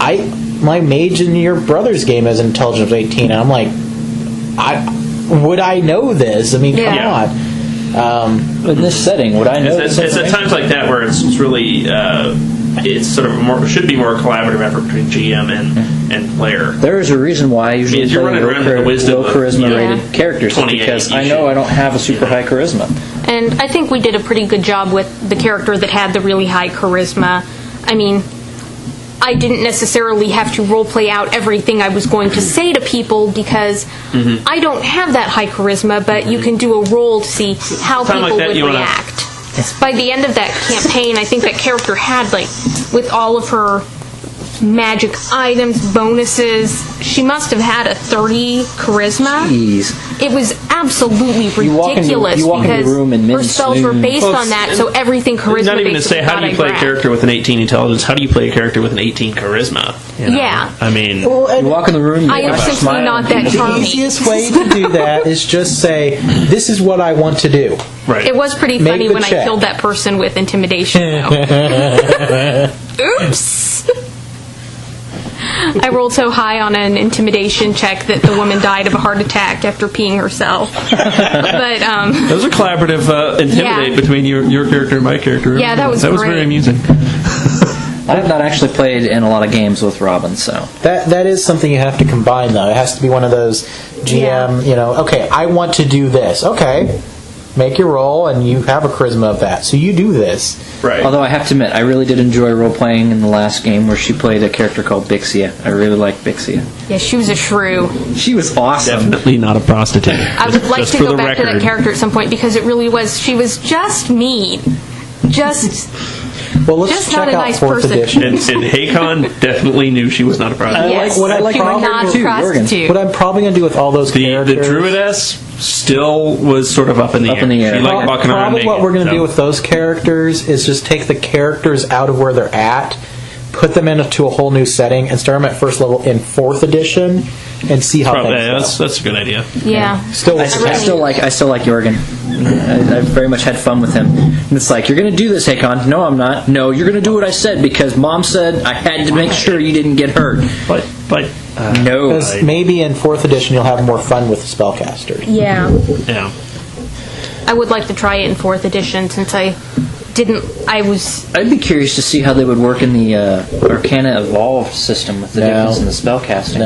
my mage in your brother's game has an intelligence of 18, and I'm like, would I know this? I mean, come on. In this setting, would I know this? It's at times like that where it's really, it's sort of should be more collaborative effort between GM and player. There is a reason why I usually play low charisma rated characters, because I know I don't have a super high charisma. And I think we did a pretty good job with the character that had the really high charisma. I mean, I didn't necessarily have to roleplay out everything I was going to say to people because I don't have that high charisma, but you can do a roll to see how people would react. By the end of that campaign, I think that character had, like, with all of her magic items, bonuses. She must have had a 30 charisma. Jeez. It was absolutely ridiculous you walk into because a room and her spells were based on that, so everything charisma. Not even to say how do you play a character with an 18 intelligence, how do you play a character with an 18 charisma? You know? Yeah. I mean, you walk in the room, I am simply not that The charming. easiest way to do that is just say, this is what I want to do. right. It was pretty Make funny the when I check. killed that person with intimidation, though. Oops! I rolled so high on an intimidation check that the woman died of a heart attack after peeing herself. But Those are collaborative intimidate between your character and my character. Yeah, that was very great. amusing. I have not actually played in a lot of games with Robin, so That is something you have to combine, though. It has to be one of those GM, okay, I want to do this. Okay, make your roll, and you have a charisma of that, so you do this. Right. Although I have to admit, I really did enjoy role-playing in the last game where she played a character called Bixia. I really liked Bixia. yeah, she was a shrew. She was awesome. Definitely not a prostitute. I would like to go back to that character at some point because it really was. She was just mean. Well, let's Just check not a out nice 4th person. edition. And Haycon definitely knew she was not a prostitute. Yes, what I like she was probably not a too, prostitute. What I'm probably going to do with all those The characters... druidess still was sort of up in the air. She liked walking around Probably naked. what we're going to so. do with those characters is just take the characters out of where they're at, put them into a whole new setting, and start them at first level in 4th edition, and see how Probably, things that's a good idea. Yeah. Still, I still like Jorgen. I very much had fun with him. And it's like, you're going to do this, Hakon. No, I'm not. No, you're going to do what I said because Mom said I had to make sure you didn't get hurt. But no. Because maybe in 4th edition you'll have more fun with the spellcasters. Yeah. yeah. I would like to try it in 4th edition since I I'd be curious to see how they would work in the Arcana Evolved system with the difference in the spellcasting.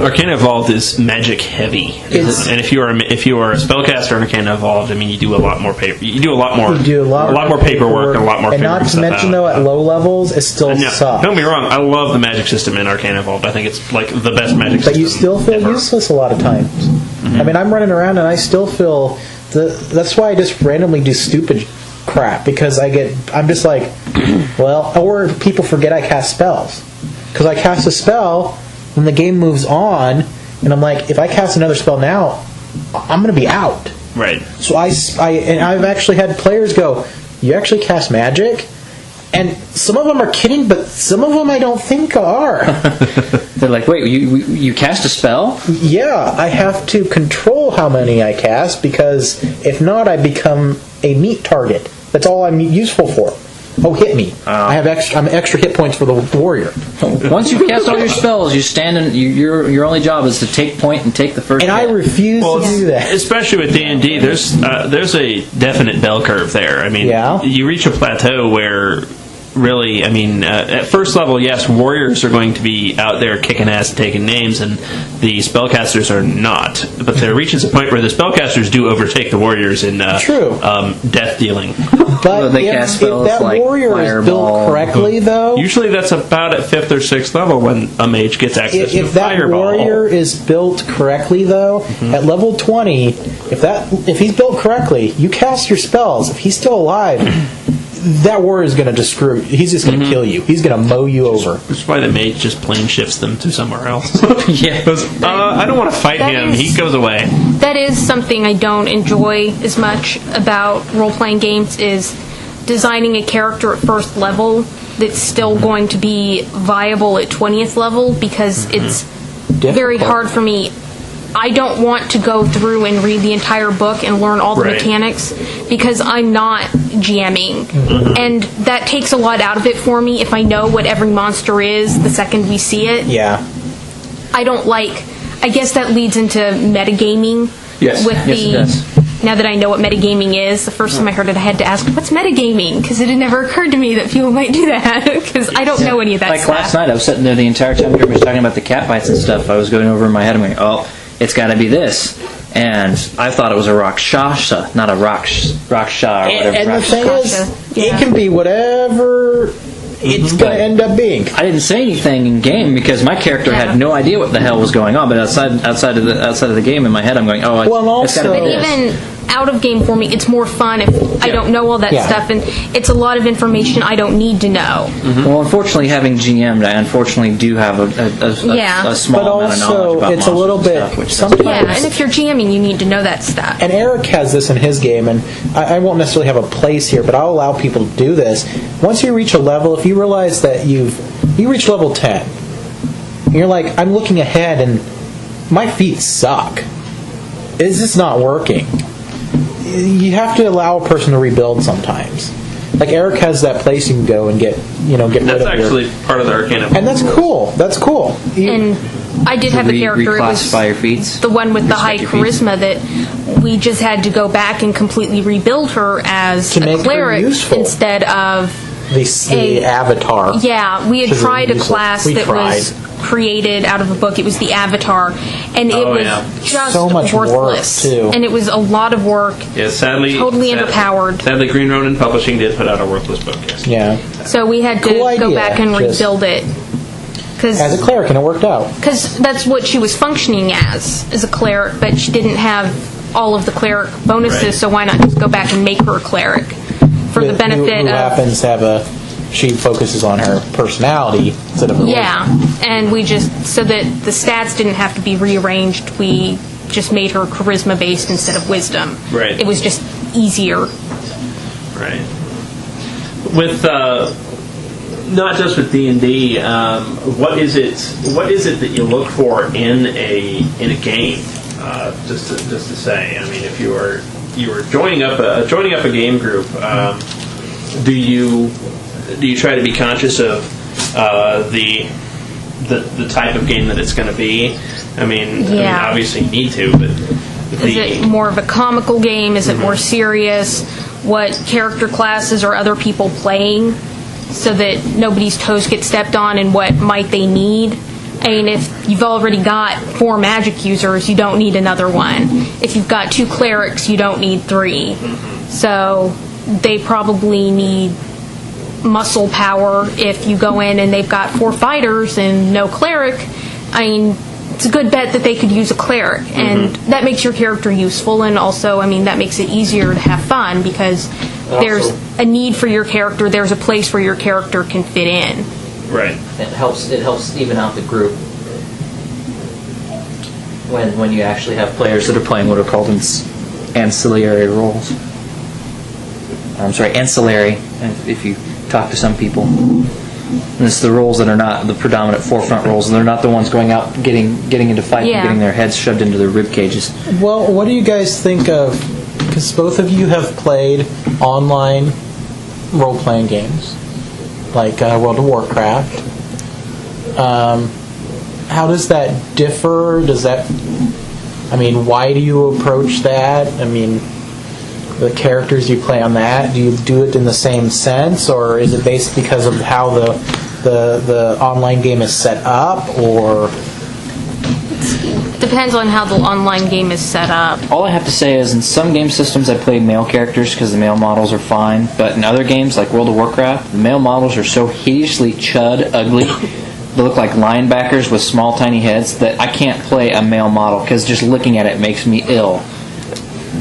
Arcana Evolved is magic heavy, and if you are a spellcaster in Arcana Evolved, I mean, you do a lot more paper. You do a lot more paperwork and a lot more. And not to mention though, at low levels, it still sucks. Don't get me wrong. I love the magic system in Arcana Evolved. I think it's like the best magic system. But you still feel useless a lot of times. I mean, I'm running around and I still feel that's why I just randomly do stupid crap because I'm just like, well, or people forget I cast spells because I cast a spell when the game moves on, and I'm like, if I cast another spell now, I'm going to be out. Right. So I've actually had players go, you actually cast magic? And some of them are kidding, but some of them I don't think are. They're like, wait, you cast a spell? Yeah, I have to control how many I cast because if not, I become a meat target. That's all I'm useful for. Oh, hit me! I'm extra hit points for the warrior. Once you cast all your spells, you stand and your only job is to take point and take the first. And hit. I refuse to do that. Especially with D&D, there's a definite bell curve there. I mean, you reach a plateau where. Really, I mean, at first level, yes, warriors are going to be out there kicking ass and taking names, and the spellcasters are not. But there reaches a point where the spellcasters do overtake the warriors in death dealing. But if that warrior is built correctly, though... Usually that's about at 5th or 6th level when a mage gets access to If that fireball. warrior is built correctly, though, at level 20, if he's built correctly, you cast your spells. If he's still alive... that warrior is going to just screw. He's just going to kill you. He's going to mow you over. Which is why the mage just plane shifts them to somewhere else. Yeah. I don't want to fight him. He goes away. That is something I don't enjoy as much about role-playing games is designing a character at first level that's still going to be viable at 20th level because it's very hard for me. I don't want to go through and read the entire book and learn all the mechanics because I'm not GMing. And that takes a lot out of it for me if I know what every monster is the second we see it. Yeah. I guess that leads into metagaming. Yes. With Yes, it does. Now that I know what metagaming is, the first time I heard it I had to ask, what's metagaming? Because it had never occurred to me that people might do that because I don't know any of that like stuff. last night, I was sitting there the entire time everybody was talking about the cat bites and stuff. I was going over in my head and going, oh, it's got to be this. And I thought it was a rakshasa, not a raksha or whatever. And the thing is, it can be whatever it's going to end up being. I didn't say anything in game because my character had no idea what the hell was going on. But outside of the game, in my head, I'm going, oh, well, it's got to be But this. even out of game for me, it's more fun if I don't know all that stuff, and it's a lot of information I don't need to know. Well, unfortunately, having GM'd, I unfortunately do have a small amount of knowledge about it's a little bit stuff, sometimes. Yeah, and if you're GMing, you need to know that stuff. And Eric has this in his game, and I won't necessarily have a place here, but I'll allow people to do this. Once you reach a level, if you realize that you reach level 10, and you're like, I'm looking ahead, and my feet suck. Is this not working? You have to allow a person to rebuild sometimes. Like Eric has that place you can go and get rid of. That's actually part of the Arcana. And that's cool. That's cool. And I did have a character. It was reclassify your feats. The one with the high charisma that we just had to go back and completely rebuild her as to a make cleric her useful. Instead of the avatar. Yeah, we had tried a class that was created out of a book. It was the Avatar, and it was just so much worthless. Work too. And it was a lot of work. Yeah, sadly, totally underpowered. Sadly, Green Ronin Publishing did put out a worthless book. Yes. Yeah. So we had to go back and rebuild it. As a cleric, and it worked out. Because that's what she was functioning as a cleric, but she didn't have all of the cleric bonuses. Right. So why not just go back and make her a cleric for the benefit who of happens to have she focuses on her personality instead of her and we just, so that the stats didn't have to be rearranged, we just made her charisma based instead of wisdom. Right. It was just easier. Right. With not just with D&D, what is it that you look for in a game? Just to say, I mean, if you are joining up a game group, do you try to be conscious of the type of game that it's going to be? I mean, obviously you need to, but is it more of a comical game? Is it more serious? What character classes are other people playing, so that nobody's toes get stepped on, and what might they need? I mean, if you've already got 4 magic users, you don't need another one. If you've got 2 clerics, you don't need 3. So they probably need muscle power. If you go in and they've got 4 fighters and no cleric, I mean, it's a good bet that they could use a cleric, and that makes your character useful, and also, I mean, that makes it easier to have fun because there's a need for your character, there's a place where your character can fit in. Right. It helps even out the group when you actually have players that are playing what are called ancillary roles. I'm sorry, ancillary, if you talk to some people. And it's the roles that are not the predominant forefront roles, and they're not the ones going out getting into fight and getting their heads shoved into their rib cages. Well, what do you guys think of, because both of you have played online role-playing games, like World of Warcraft. How does that differ? Why do you approach that? I mean, the characters you play on that, do you do it in the same sense, or is it based because of how the online game is set up, or? It depends on how the online game is set up. All I have to say is in some game systems I play male characters because the male models are fine, but in other games like World of Warcraft, the male models are so hideously chud ugly, they look like linebackers with small tiny heads, that I can't play a male model because just looking at it makes me ill.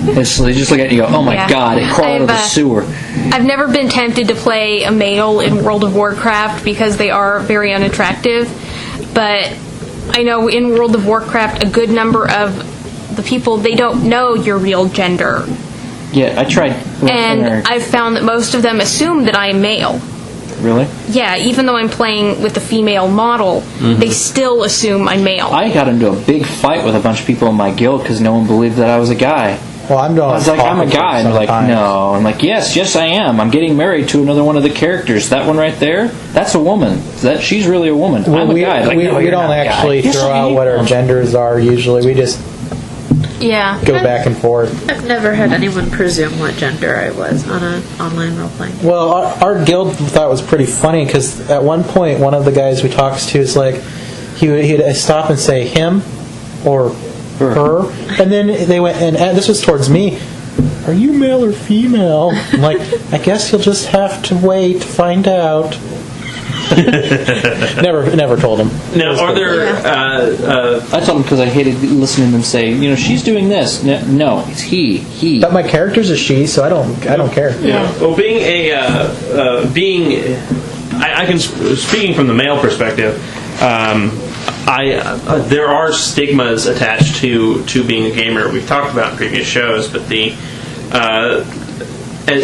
It's, you just look at it and you go, oh my god, it crawled out of the sewer. I've never been tempted to play a male in World of Warcraft because they are very unattractive, but I know in World of Warcraft a good number of the people, they don't know your real gender. Yeah, I tried. And I've found that most of them assume that I am male. Really? Yeah, even though I'm playing with a female model, they still assume I'm male. I got into a big fight with a bunch of people in my guild because no one believed that I was a guy. Well, I was like, I'm a guy. And they're like, no. I'm like, yes, I am. I'm getting married to another one of the characters. That one right there, that's a woman. She's really a woman. Well, I'm a guy. Like, we don't actually throw out what our genders are usually. We just go back and forth. I've never had anyone presume what gender I was on an online role-playing. Well, our guild thought it was pretty funny because at one point, one of the guys we talked to is like, he'd stop and say him or her, and then they went, and this was towards me, are you male or female? I'm like, I guess you'll just have to wait to find out. Never told him. Now, are there? I told him because I hated listening to them say, she's doing this. No, it's he. But my character's a she, so I don't care. Yeah. Well, I can speaking from the male perspective. There are stigmas attached to being a gamer. We've talked about in previous shows, but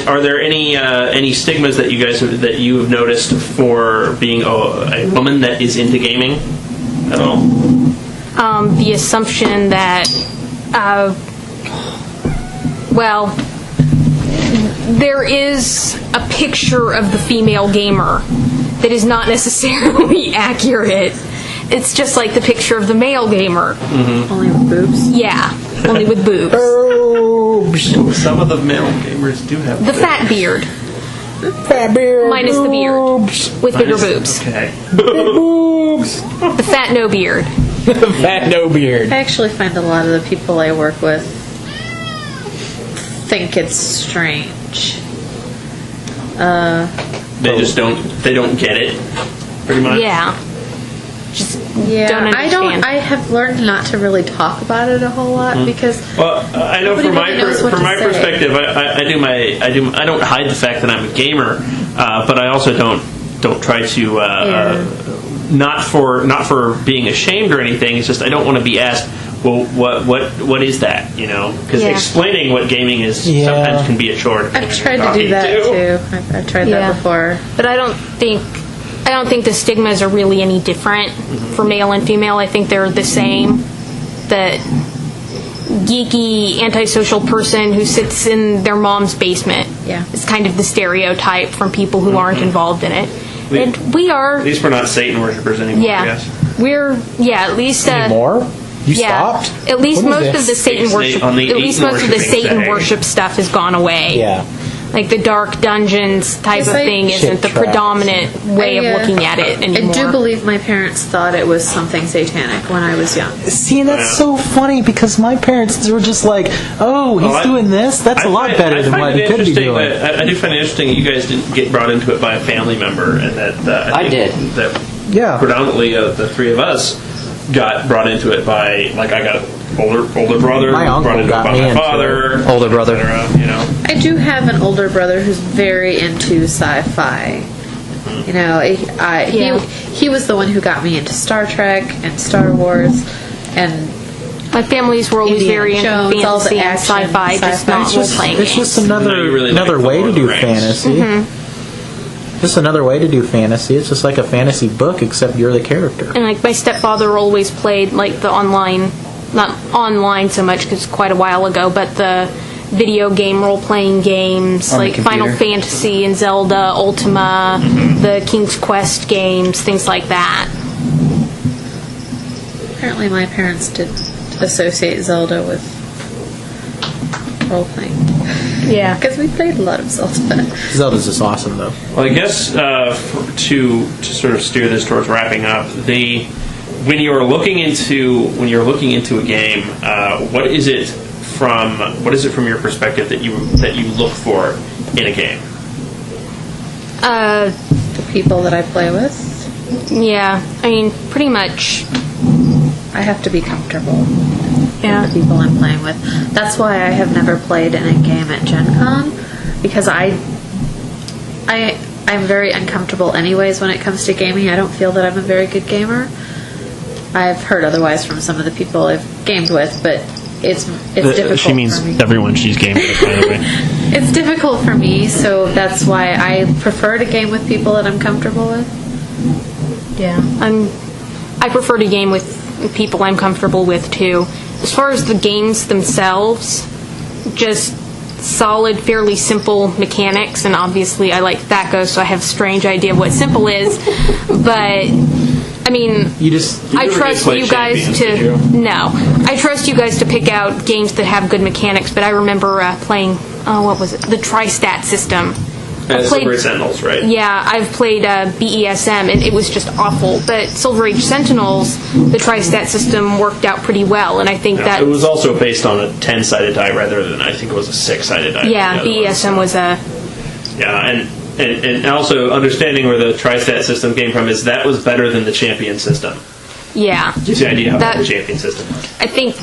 are there any stigmas that you have noticed for being a woman that is into gaming at all? The assumption that, there is a picture of the female gamer that is not necessarily accurate. It's just like the picture of the male gamer. Mm-hmm. Only with boobs? Yeah, only with boobs. Some of the male gamers do have the fat beard. Fat beard. Minus the beard. With bigger boobs. Okay. Boobs. The fat no beard. Fat no beard. I actually find a lot of the people I work with think it's strange. They just don't get it, pretty much. Yeah. Just Yeah, don't understand. I have learned not to really talk about it a whole lot because. Well, I know from my perspective, I don't hide the fact that I'm a gamer, but I also don't try to not for being ashamed or anything. It's just I don't want to be asked, well, what is that? Because explaining what gaming is sometimes can be a chore. I've tried to do that too. I've tried that before, but I don't think the stigmas are really any different for male and female. I think they're the same. That geeky, antisocial person who sits in their mom's basement is kind of the stereotype from people who aren't involved in it. And we are... At least we're not Satan worshippers anymore, I guess. We're... Yeah, at least... Anymore? You stopped? At least most of the Satan worship... At least most of the Satan worship stuff has gone away. Yeah. Like the dark dungeons type of thing isn't the predominant way of looking at it anymore. I do believe my parents thought it was something satanic when I was young. See, that's so funny because my parents were just like, "Oh, he's doing this. That's a lot better than what he could be doing." I do find it interesting that you guys didn't get brought into it by a family member, and that I did. That predominantly the three of us got brought into it by I got an older brother. My uncle brought into got it by me my into father, it. Older brother. et cetera, I do have an older brother who's very into sci-fi. He was the one who got me into Star Trek and Star Wars, and my family's were always very into Jones, all the fantasy and action, sci-fi, just not role-playing It's just another way to do fantasy. Just another way to do fantasy. It's just like a fantasy book, except you're the character. And my stepfather always played the online, not online so much because it's quite a while ago, but the video game role-playing games like Final Fantasy and Zelda, Ultima, the King's Quest games, things like that. Apparently my parents did associate Zelda with role-playing. Yeah. Because we played a lot of Zelda. Zelda's just awesome, though. Well, I guess to sort of steer this towards wrapping up, when you're looking into a game, what is it from your perspective that you look for in a game? The people that I play with. Yeah, I mean, pretty much. I have to be comfortable. with Yeah. the people I'm playing with. That's why I have never played in a game at Gen Con, because I'm very uncomfortable anyways when it comes to gaming. I don't feel that I'm a very good gamer. I've heard otherwise from some of the people I've gamed with, but it's difficult. She means for me. everyone she's gamed with, by the way. It's difficult for me, so that's why I prefer to game with people that I'm comfortable with. Yeah, I prefer to game with people I'm comfortable with too. As far as the games themselves, just solid, fairly simple mechanics, and obviously I like THACO, so I have a strange idea of what simple is. But I mean, I trust you guys to I trust you guys to pick out games that have good mechanics. But I remember playing what was it? The Tri-Stat system. Silver Age Sentinels, right? Yeah, I've played BESM, and it was just awful. But Silver Age Sentinels, the Tri-Stat system worked out pretty well, and I think that... It was also based on a 10-sided die rather than, I think it was a 6-sided die. Yeah, BESM was a... Yeah, and And also understanding where the tri-stat system came from is that was better than the champion system. Yeah. Gives you an idea how the champion system was. I think...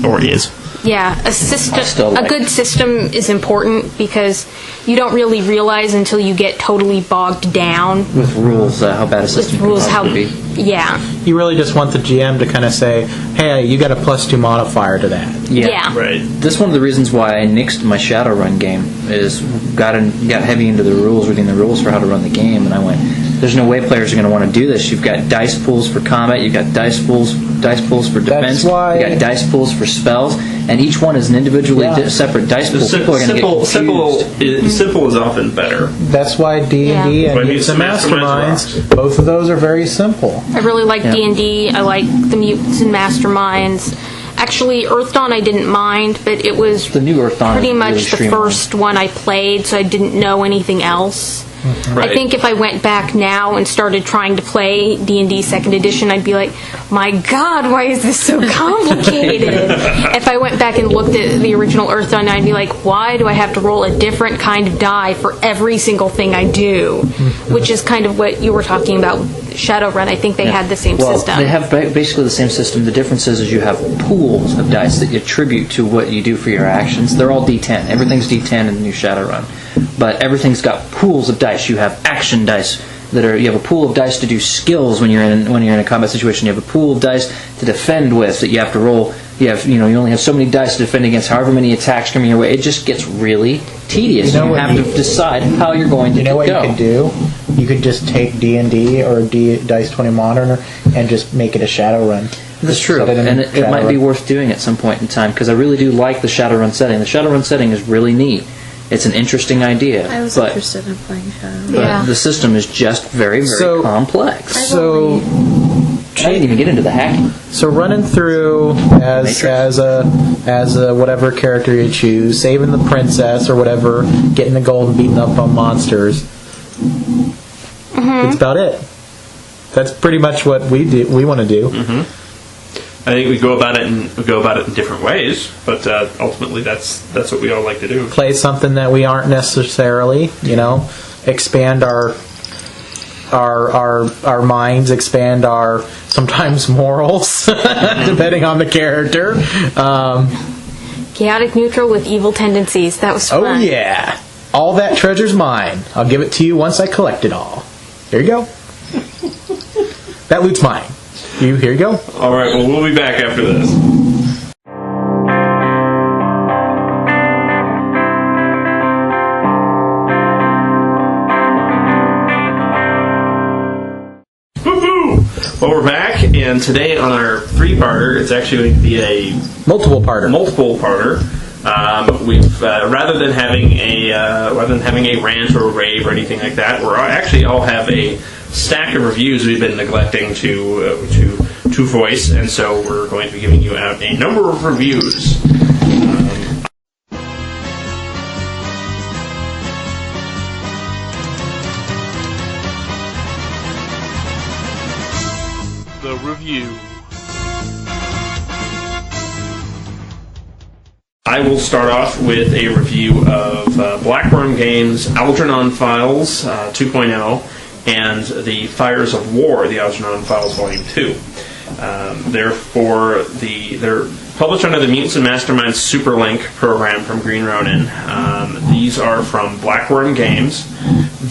Or is. Yeah, a good system is important because you don't really realize until you get totally bogged down with rules how bad a system can possibly be. Yeah. You really just want the GM to kind of say, hey, you got a +2 modifier to that. Yeah. Right. That's one of the reasons why I nixed my Shadowrun game, is got heavy into the rules, reading the rules for how to run the game, and I went, there's no way players are going to want to do this. You've got dice pools for combat, you've got dice pools for defense, you've got dice pools for spells, and each one is an individually separate dice pool. People are going to get confused. Simple is often better. That's why D&D and Mutants and Masterminds, both of those are very simple. I really like D&D. I like the Mutants and Masterminds. Actually, Earth Dawn I didn't mind, but it was the new Earth Dawn pretty much really the first one I played, so I didn't know anything else. Right. I think if I went back now and started trying to play D&D 2nd Edition, I'd be like, my God, why is this so complicated? If I went back and looked at the original Earth Dawn, I'd be like, why do I have to roll a different kind of die for every single thing I do? Which is kind of what you were talking about with Shadowrun. I think they had the same system. They have basically the same system. The difference is you have pools of dice that you attribute to what you do for your actions. They're all D10. Everything's D10 in the new Shadowrun. But everything's got pools of dice. You have action dice you have a pool of dice to do skills when you're in a combat situation. You have a pool of dice to defend with that you have to roll. You only have so many dice to defend against however many attacks coming your way. It just gets really tedious. You have to decide how you're going to go. You know what you could do? You could just take D&D or Dice 20 Modern and just make it a Shadowrun. That's true, and it might be worth doing at some point in time, because I really do like the Shadowrun setting. The Shadowrun setting is really neat. It's an interesting idea. I was interested in playing Shadowrun. But the system is just very, very complex. So I didn't even get into the hacking. So running through as a whatever character you choose, saving the princess or whatever, getting the gold and beating up on monsters. That's about it. That's pretty much what we want to do. I think we go about it in different ways, but ultimately that's what we all like to do. Play something that we aren't necessarily, expand our minds, expand our sometimes morals, depending on the character. Chaotic neutral with evil tendencies. That was fun. Oh yeah, all that treasure's mine. I'll give it to you once I collect it all. Here you go. That loot's mine. Here you go. All right. Well, we'll be back after this. Well, we're back, and today on our three-parter, it's actually going to be a multiple parter. We've rather than having a rant or a rave or anything like that, we're actually all have a stack of reviews we've been neglecting to voice, and so we're going to be giving you out a number of reviews. The review. I will start off with a review of Blackworm Games' Algernon Files 2.0 and the Fires of War, the Algernon Files Volume 2. They're published under the Mutants and Masterminds Superlink program from Green Ronin. These are from Blackworm Games.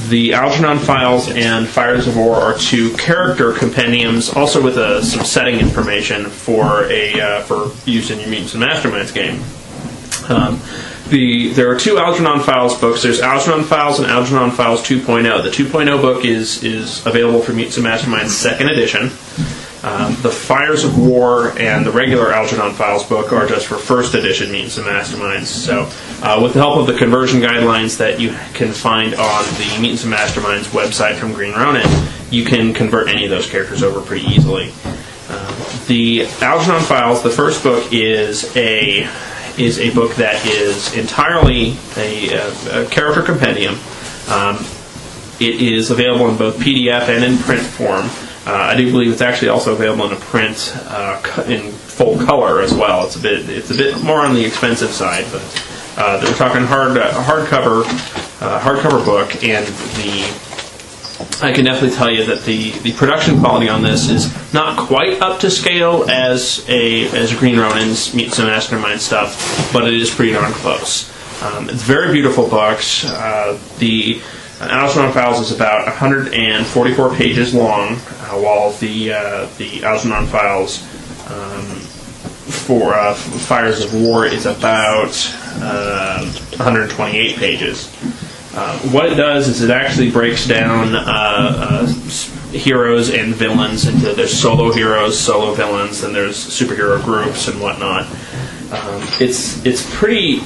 The Algernon Files and Fires of War are two character compendiums, also with some setting information for use in your Mutants and Masterminds game. There are two Algernon Files books. There's Algernon Files and Algernon Files 2.0. The 2.0 book is available for Mutants and Masterminds 2nd edition. The Fires of War and the regular Algernon Files book are just for 1st edition Mutants and Masterminds. So, with the help of the conversion guidelines that you can find on the Mutants and Masterminds website from Green Ronin, you can convert any of those characters over pretty easily. The Algernon Files, the first book, is a book that is entirely a character compendium. It is available in both PDF and in print form. I do believe it's actually also available in a print in full color as well. It's a bit more on the expensive side, but we're talking hardcover book, and I can definitely tell you that the production quality on this is not quite up to scale as Green Ronin's Mutants and Mastermind stuff, but it is pretty darn close. It's very beautiful books. The Algernon Files is about 144 pages long, while the Algernon Files for Fires of War is about 128 pages. What it does is it actually breaks down heroes and villains into there's solo heroes, solo villains, and there's superhero groups and whatnot. It's pretty.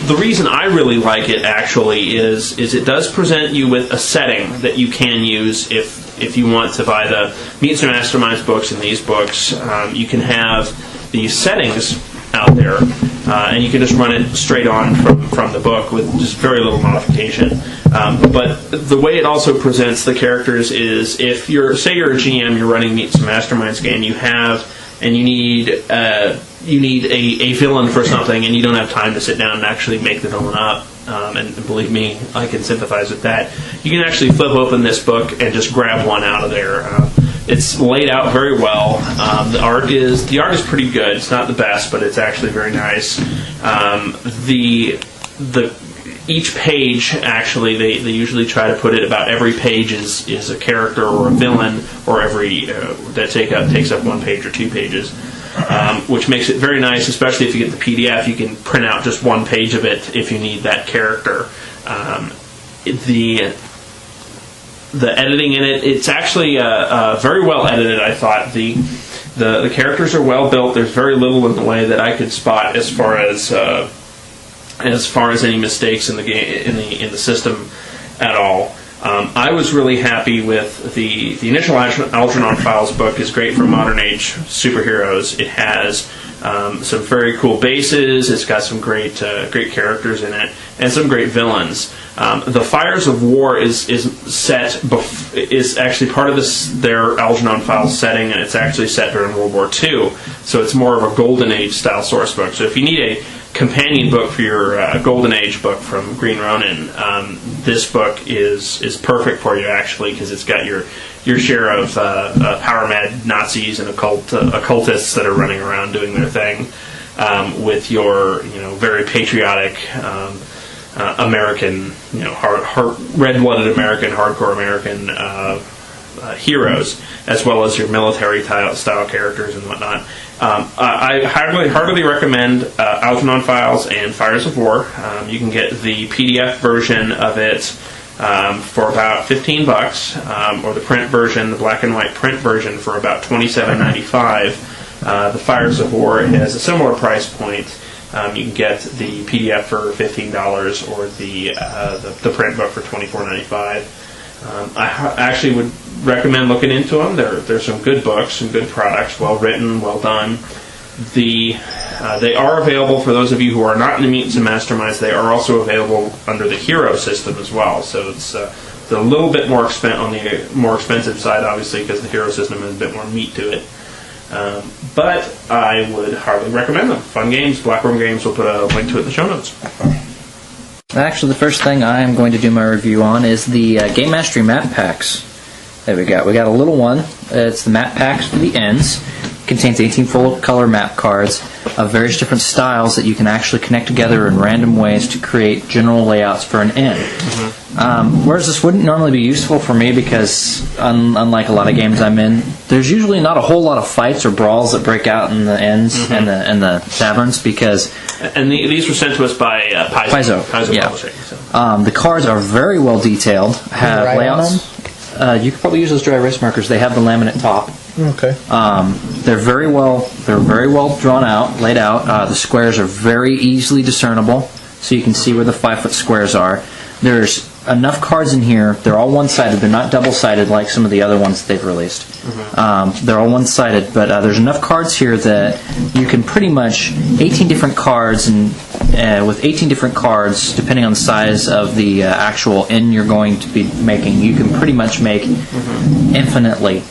The reason I really like it actually is it does present you with a setting that you can use if you want to buy the Mutants and Masterminds books and these books. You can have these settings out there, and you can just run it straight on from the book with just very little modification. But the way it also presents the characters is if you're a GM, you're running Mutants and Masterminds game, you need a villain for something, and you don't have time to sit down and actually make the villain up. And believe me, I can sympathize with that. You can actually flip open this book and just grab one out of there. It's laid out very well. The art is pretty good. It's not the best, but it's actually very nice. Each page, actually, they usually try to put it about every page is a character or a villain, or every that takes up 1 page or 2 pages, which makes it very nice. Especially if you get the PDF, you can print out just 1 page of it if you need that character. The editing in it's actually very well edited. I thought the characters are well built. There's very little in the way that I could spot as far as any mistakes in the game in the system at all. I was really happy with the initial Algernon Files book. Is great for modern age superheroes. It has some very cool bases. It's got some great characters in it and some great villains. The Fires of War is actually part of their Algernon Files setting, and it's actually set during World War II. So it's more of a Golden Age style source book. So if you need a companion book for your Golden Age book from Green Ronin, this book is perfect for you, actually, because it's got your share of power mad Nazis and occultists that are running around doing their thing, with your very patriotic American, red-blooded American, hardcore American heroes, as well as your military style characters and whatnot. I heartily recommend Algernon Files and Fires of War. You can get the PDF version of it for about $15, or the print version, the black and white print version, for about $27.95. The Fires of War has a similar price point. You can get the PDF for $15 or the print book for $24.95. I actually would recommend looking into them. There's some good books, some good products, well written, well done. They are available for those of you who are not in the Mutants and Masterminds. They are also available under the Hero system as well. So it's a little bit more on the more expensive side, obviously, because the Hero system has a bit more meat to it. But I would hardly recommend them. Fun games, Blackroom Games. We'll put a link to it in the show notes. Actually, the first thing I'm going to do my review on is the Game Mastery map packs that we got. We got a little one. It's the map packs for the ends. It contains 18 full-color map cards of various different styles that you can actually connect together in random ways to create general layouts for an end. Whereas this wouldn't normally be useful for me because, unlike a lot of games I'm in, there's usually not a whole lot of fights or brawls that break out in the ends and the taverns because... And these were sent to us by Paizo yeah. Publishing. So. The cards are very well detailed. Have layouts. You could probably use those dry erase markers. They have the laminate top. Okay. They're very well drawn out, laid out. The squares are very easily discernible, so you can see where the 5-foot squares are. There's enough cards in here. They're all one-sided. They're not double-sided like some of the other ones that they've released. They're all one-sided, but there's enough cards here that you can pretty much 18 different cards, and with 18 different cards, depending on the size of the actual end you're going to be making, you can pretty much make infinitely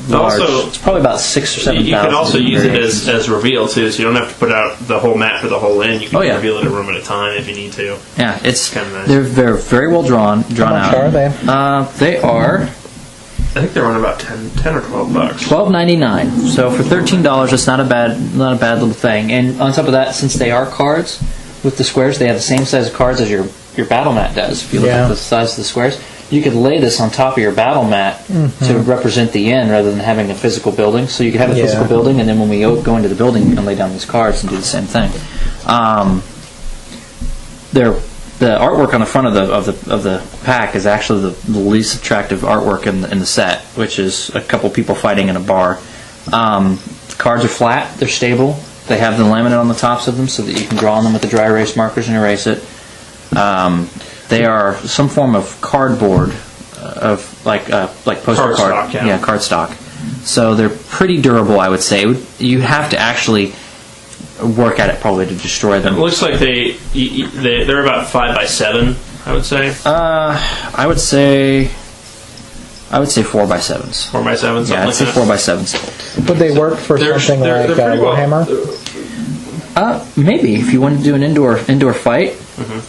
large. Also, it's probably about 6 or 7,000. You can also use it variations. as reveal too, so you don't have to put out the whole map for the whole inn. You can Oh, yeah. reveal it a room at a time if you need to. Yeah, it's kind of nice. they're very well drawn How much out. are they? They are I think they're on about 10 or $12. $12.99. So for $13, it's not a bad little thing. And on top of that, since they are cards with the squares, they have the same size of cards as your battle mat does. If you look at the size of the squares, you could lay this on top of your battle mat to represent the inn rather than having a physical building. So you could have a physical building, and then when we go into the building, you can lay down these cards and do the same thing. The artwork on the front of the pack is actually the least attractive artwork in the set, which is a couple people fighting in a bar. The cards are flat; they're stable. They have the laminate on the tops of them so that you can draw on them with the dry erase markers and erase it. They are some form of cardboard, of like poster card, cardstock. So they're pretty durable, I would say. You have to actually work at it probably to destroy them. It looks like they're about 5 by 7. I would say. I would say 4 by 7s. 4 by 7s. Yeah, I'd say 4 by 7s. Would they work for something like Warhammer? Maybe if you want to do an indoor fight.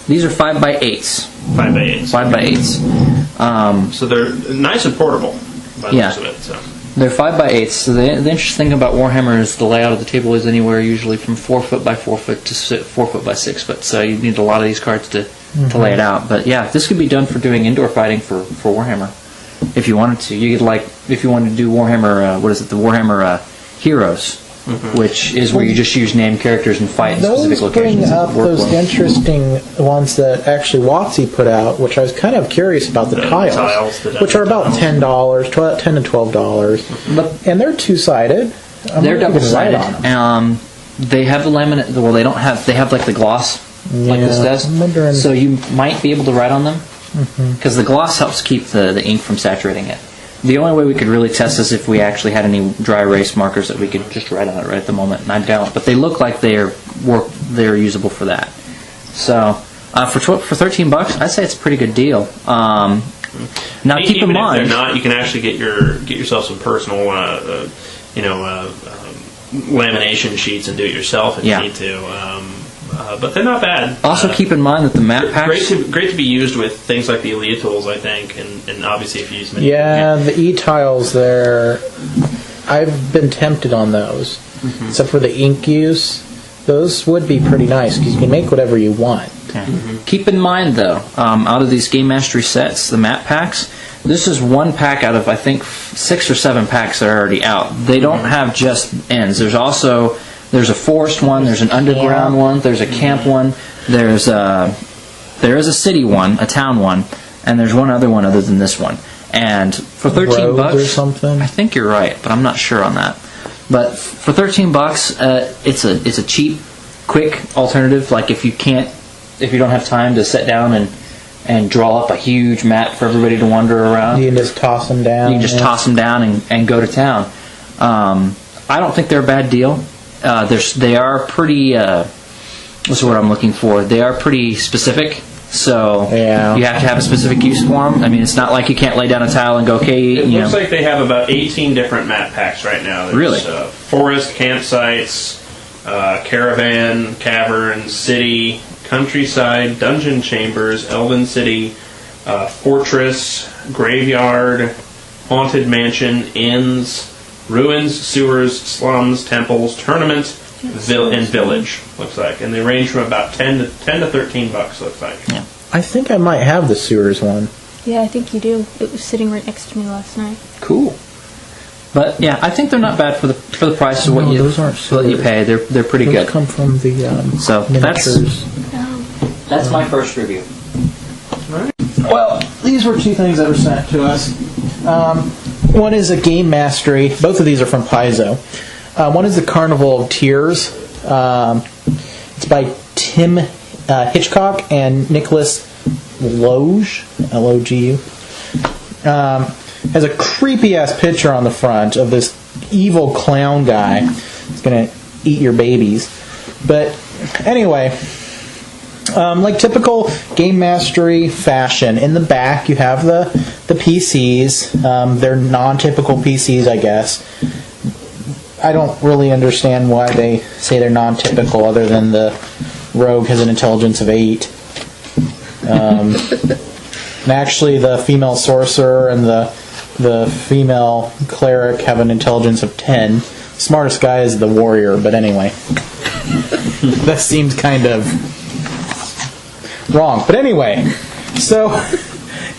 These are 5 by 8s. 5 by 8s. 5 by 8s. So they're nice and portable. By the looks of it. So. They're 5 by 8s. So the interesting thing about Warhammer is the layout of the table is anywhere usually from 4 foot by 4 foot to 4 foot by 6 foot. So you need a lot of these cards to lay it out. But yeah, this could be done for doing indoor fighting for Warhammer. If you wanted to, you could if you wanted to do Warhammer. The Warhammer Heroes. Which is where you just use named characters and fight in specific locations. Those bring up those interesting ones that actually WotC put out, which I was kind of curious about the tiles which are about $10, $10 to $12. And they're two-sided. They're double-sided. They have the laminate. Well, they don't have. They have like the gloss, like this does. So you might be able to write on them because the gloss helps keep the ink from saturating it. The only way we could really test this if we actually had any dry erase markers that we could just write on it right at the moment, and I don't. But they look like they're usable for that. So for $13, I'd say it's a pretty good deal. Now keep in mind, if they're not, you can actually get yourself some personal, lamination sheets and do it yourself if you need to. But they're not bad. Also, keep in mind that the map packs great to be used with things like the Elite tools, I think, and obviously if you use many. Yeah, the e-tiles there, I've been tempted on those. Except for the ink use, those would be pretty nice because you can make whatever you want. Keep in mind, though, out of these Game Mastery sets, the map packs, this is one pack out of I think 6 or 7 packs that are already out. They don't have just ends. There's a forest one, there's an underground one, there's a camp one, there is a city one, a town one, and there's one other one other than this one. And for $13 or something, I think you're right, but I'm not sure on that. But for $13, it's a cheap, quick alternative. Like if you don't have time to sit down and draw up a huge map for everybody to wander around, you can just toss them down. You can just toss them down and go to town. I don't think they're a bad deal. They are pretty. What's the word I'm looking for? They are pretty specific. So you have to have a specific use for them. I mean, it's not like you can't lay down a tile and go, okay. It looks like they have about 18 different map packs right now. There's, really? Forest, campsites, caravan, cavern, city, countryside, dungeon chambers, elven city, fortress, graveyard, haunted mansion, inns, ruins, sewers, slums, temples, tournament, and village. Looks like, and they range from about $10 to $13. Looks like. Yeah. I think I might have the sewers one. Yeah, I think you do. It was sitting right next to me last night. Cool. But yeah, I think they're not bad for the price of what you pay. They're pretty those good. Come from the so miniatures. That's my first review. Well, these were two things that were sent to us. One is a Game Mastery. Both of these are from Paizo. One is the Carnival of Tears. It's by Tim Hitchcock and Nicholas Logue, L-O-G-U. Has a creepy-ass picture on the front of this evil clown guy. He's going to eat your babies. But anyway, Like typical game mastery fashion. In the back, you have the PCs. They're non-typical PCs, I guess. I don't really understand why they say they're non-typical, other than the rogue has an intelligence of 8. And actually, the female sorcerer and the female cleric have an intelligence of 10. Smartest guy is the warrior, but anyway. That seems kind of wrong. But anyway, so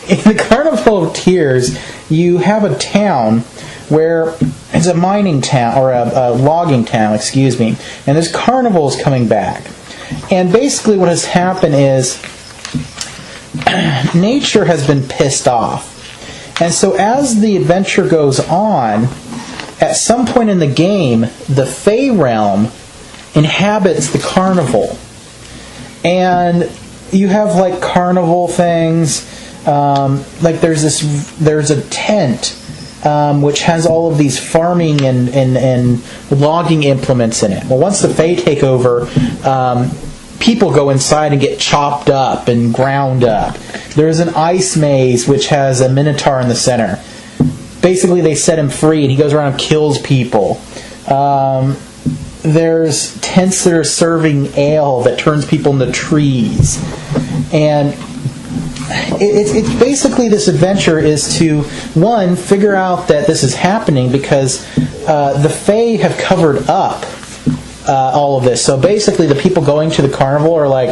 in the Carnival of Tears, you have a town where it's a mining town, or a logging town, excuse me, and this carnival is coming back. And basically what has happened is nature has been pissed off. And so as the adventure goes on, at some point in the game, the Fey realm inhabits the carnival. And you have like carnival things, like there's a tent which has all of these farming and logging implements in it. Well, once the Fey take over, people go inside and get chopped up and ground up. There's an ice maze which has a minotaur in the center. Basically, they set him free and he goes around and kills people. There's tents that are serving ale that turns people into trees. And it's basically, this adventure is to, one, figure out that this is happening because the Fae have covered up all of this. So basically the people going to the carnival are like,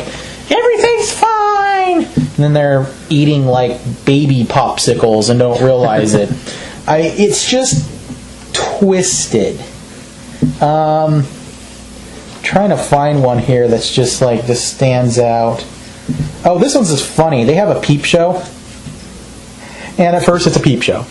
everything's fine! And then they're eating like baby popsicles and don't realize it. It's just twisted. Trying to find one here that's just like, this stands out. Oh, this one's just funny. They have a peep show. And at first it's a peep show.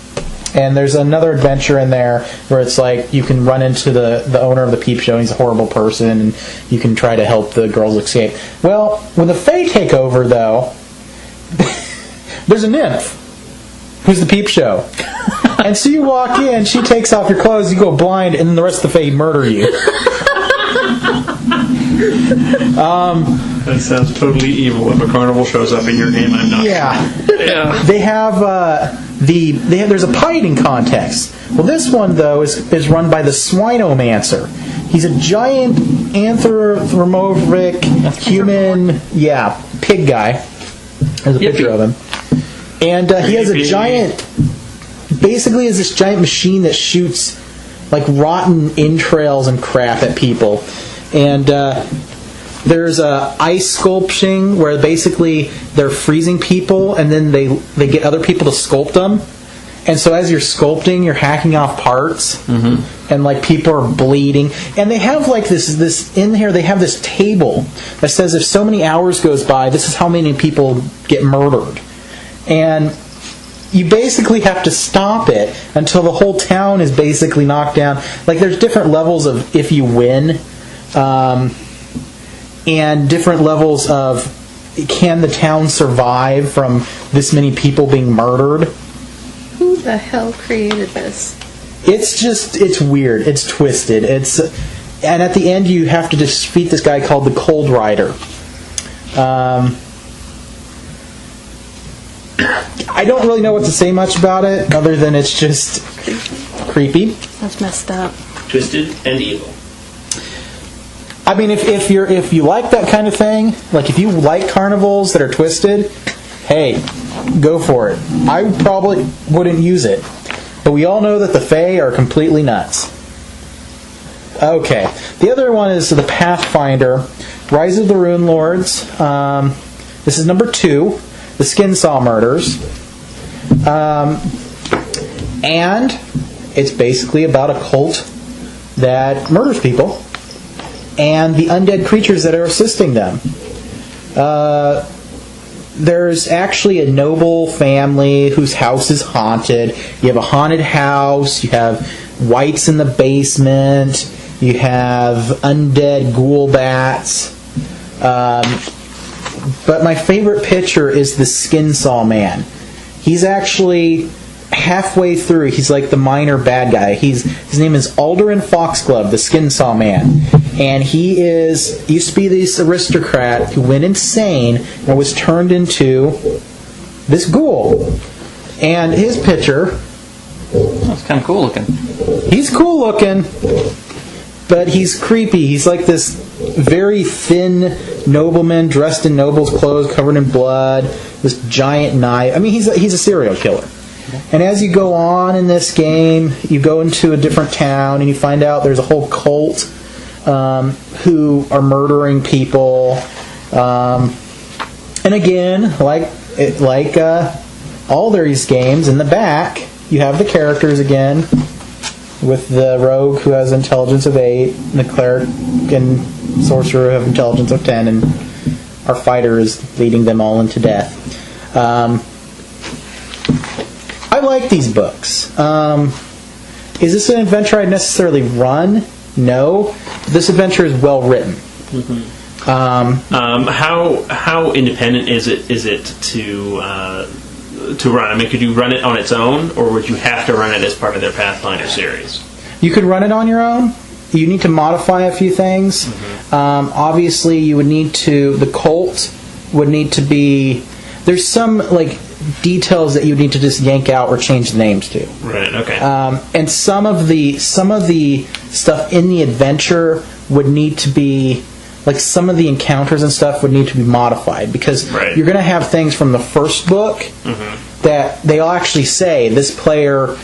And there's another adventure in there where it's like you can run into the owner of the peep show. He's a horrible person, and you can try to help the girls escape. Well, when the Fae take over, though, there's a nymph who's the peep show. And so you walk in, she takes off your clothes, you go blind, and then the rest of the Fae murder you. That sounds totally evil. If a carnival shows up in your game, I'm not. Yeah. They have there's a pieting contest. Well, this one though is run by the Swinomancer. He's a giant anthropomorphic human, pig guy. There's a picture of him, and he has a giant. Basically, is this giant machine that shoots like rotten entrails and crap at people. And there's ice sculpting where basically they're freezing people and then they get other people to sculpt them. And so as you're sculpting, you're hacking off parts, and like people are bleeding. And they have like this in here. They have this table that says if so many hours goes by, this is how many people get murdered. And you basically have to stop it until the whole town is basically knocked down. Like there's different levels of if you win. And different levels of can the town survive from this many people being murdered? Who the hell created this? It's weird. It's twisted. And at the end you have to defeat this guy called the Cold Rider. I don't really know what to say much about it other than it's just creepy. That's messed up. Twisted and evil. I mean, if you like that kind of thing, like if you like carnivals that are twisted, hey, go for it. I probably wouldn't use it, but we all know that the Fae are completely nuts. Okay, the other one is the Pathfinder, Rise of the Rune Lords. This is number 2, the Skinsaw Murders, and it's basically about a cult that murders people. And the undead creatures that are assisting them. There's actually a noble family whose house is haunted. You have a haunted house. You have wights in the basement. You have undead ghoul bats. But my favorite picture is the Skinsaw Man. He's actually halfway through. He's like the minor bad guy. His name is Alderin Foxglove, the Skinsaw Man. And he used to be this aristocrat who went insane and was turned into this ghoul. And his picture... That's kind of cool looking. He's cool looking, but he's creepy. He's like this very thin nobleman dressed in noble's clothes, covered in blood, this giant knife. I mean, he's a serial killer. And as you go on in this game, you go into a different town and you find out there's a whole cult who are murdering people. And again, like all these games, in the back, you have the characters again, with the rogue who has intelligence of 8, and the cleric and sorcerer who have intelligence of 10, and our fighter is leading them all into death. I like these books. Is this an adventure I'd necessarily run? No. This adventure is well written. Mm-hmm. How independent is it to run? I mean, could you run it on its own, or would you have to run it as part of their Pathfinder series? You could run it on your own. You need to modify a few things. Mm-hmm. Obviously, you would need to. The cult would need to be. There's some details that you need to just yank out or change the names to. Right. Okay. And some of the stuff in the adventure would need to be. Like some of the encounters and stuff would need to be modified because you're going to have things from the first book that they'll actually say this player.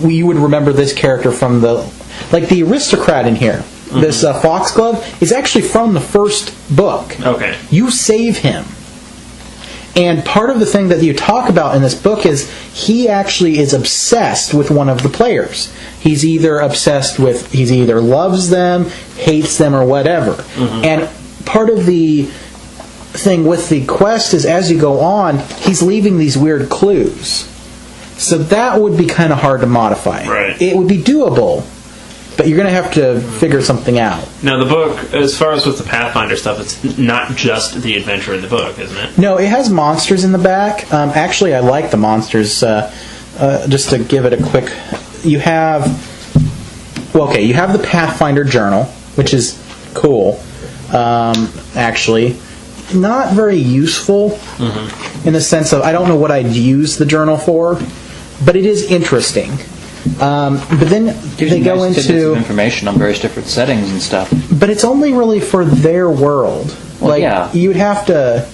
You would remember this character from the aristocrat in here. Mm-hmm. This Foxglove is actually from the first book. Okay. You save him. And part of the thing that you talk about in this book is he actually is obsessed with one of the players. He's either loves them, hates them, or whatever. Mm-hmm. And part of the thing with the quest is as you go on, he's leaving these weird clues. So that would be kind of hard to modify. Right. It would be doable, but you're going to have to figure something out. Now, the book, as far as with the Pathfinder stuff, it's not just the adventure in the book, isn't it? No, it has monsters in the back. Actually, I like the monsters. Just to give it a quick... You have the Pathfinder journal, which is cool, actually. Not very useful in the sense of I don't know what I'd use the journal for, but it is interesting. But then they go into information on various different settings and stuff. But it's only really for their world. Well, you would have to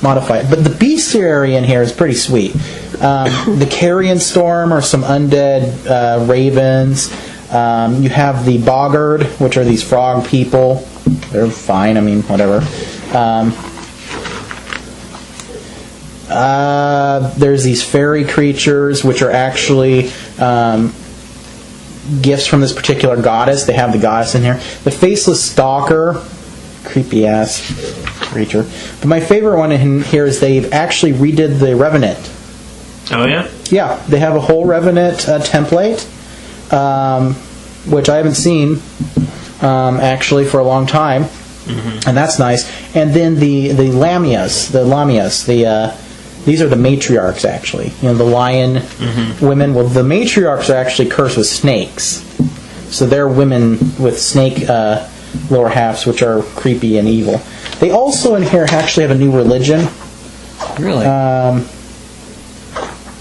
modify it. But the bestiary in here is pretty sweet. The Carrion Storm are some undead ravens. You have the Boggard, which are these frog people. They're fine. I mean, whatever. There's these fairy creatures, which are actually gifts from this particular goddess. They have the goddess in here. The Faceless Stalker, creepy ass creature. But my favorite one in here is they've actually redid the Revenant. Oh yeah? Yeah, they have a whole Revenant template, which I haven't seen actually for a long time, and that's nice. And then the Lamias, these are the matriarchs, actually. You know, the lion women. Well, the matriarchs are actually cursed with snakes. So they're women with snake lower halves, which are creepy and evil. They also in here actually have a new religion. Really?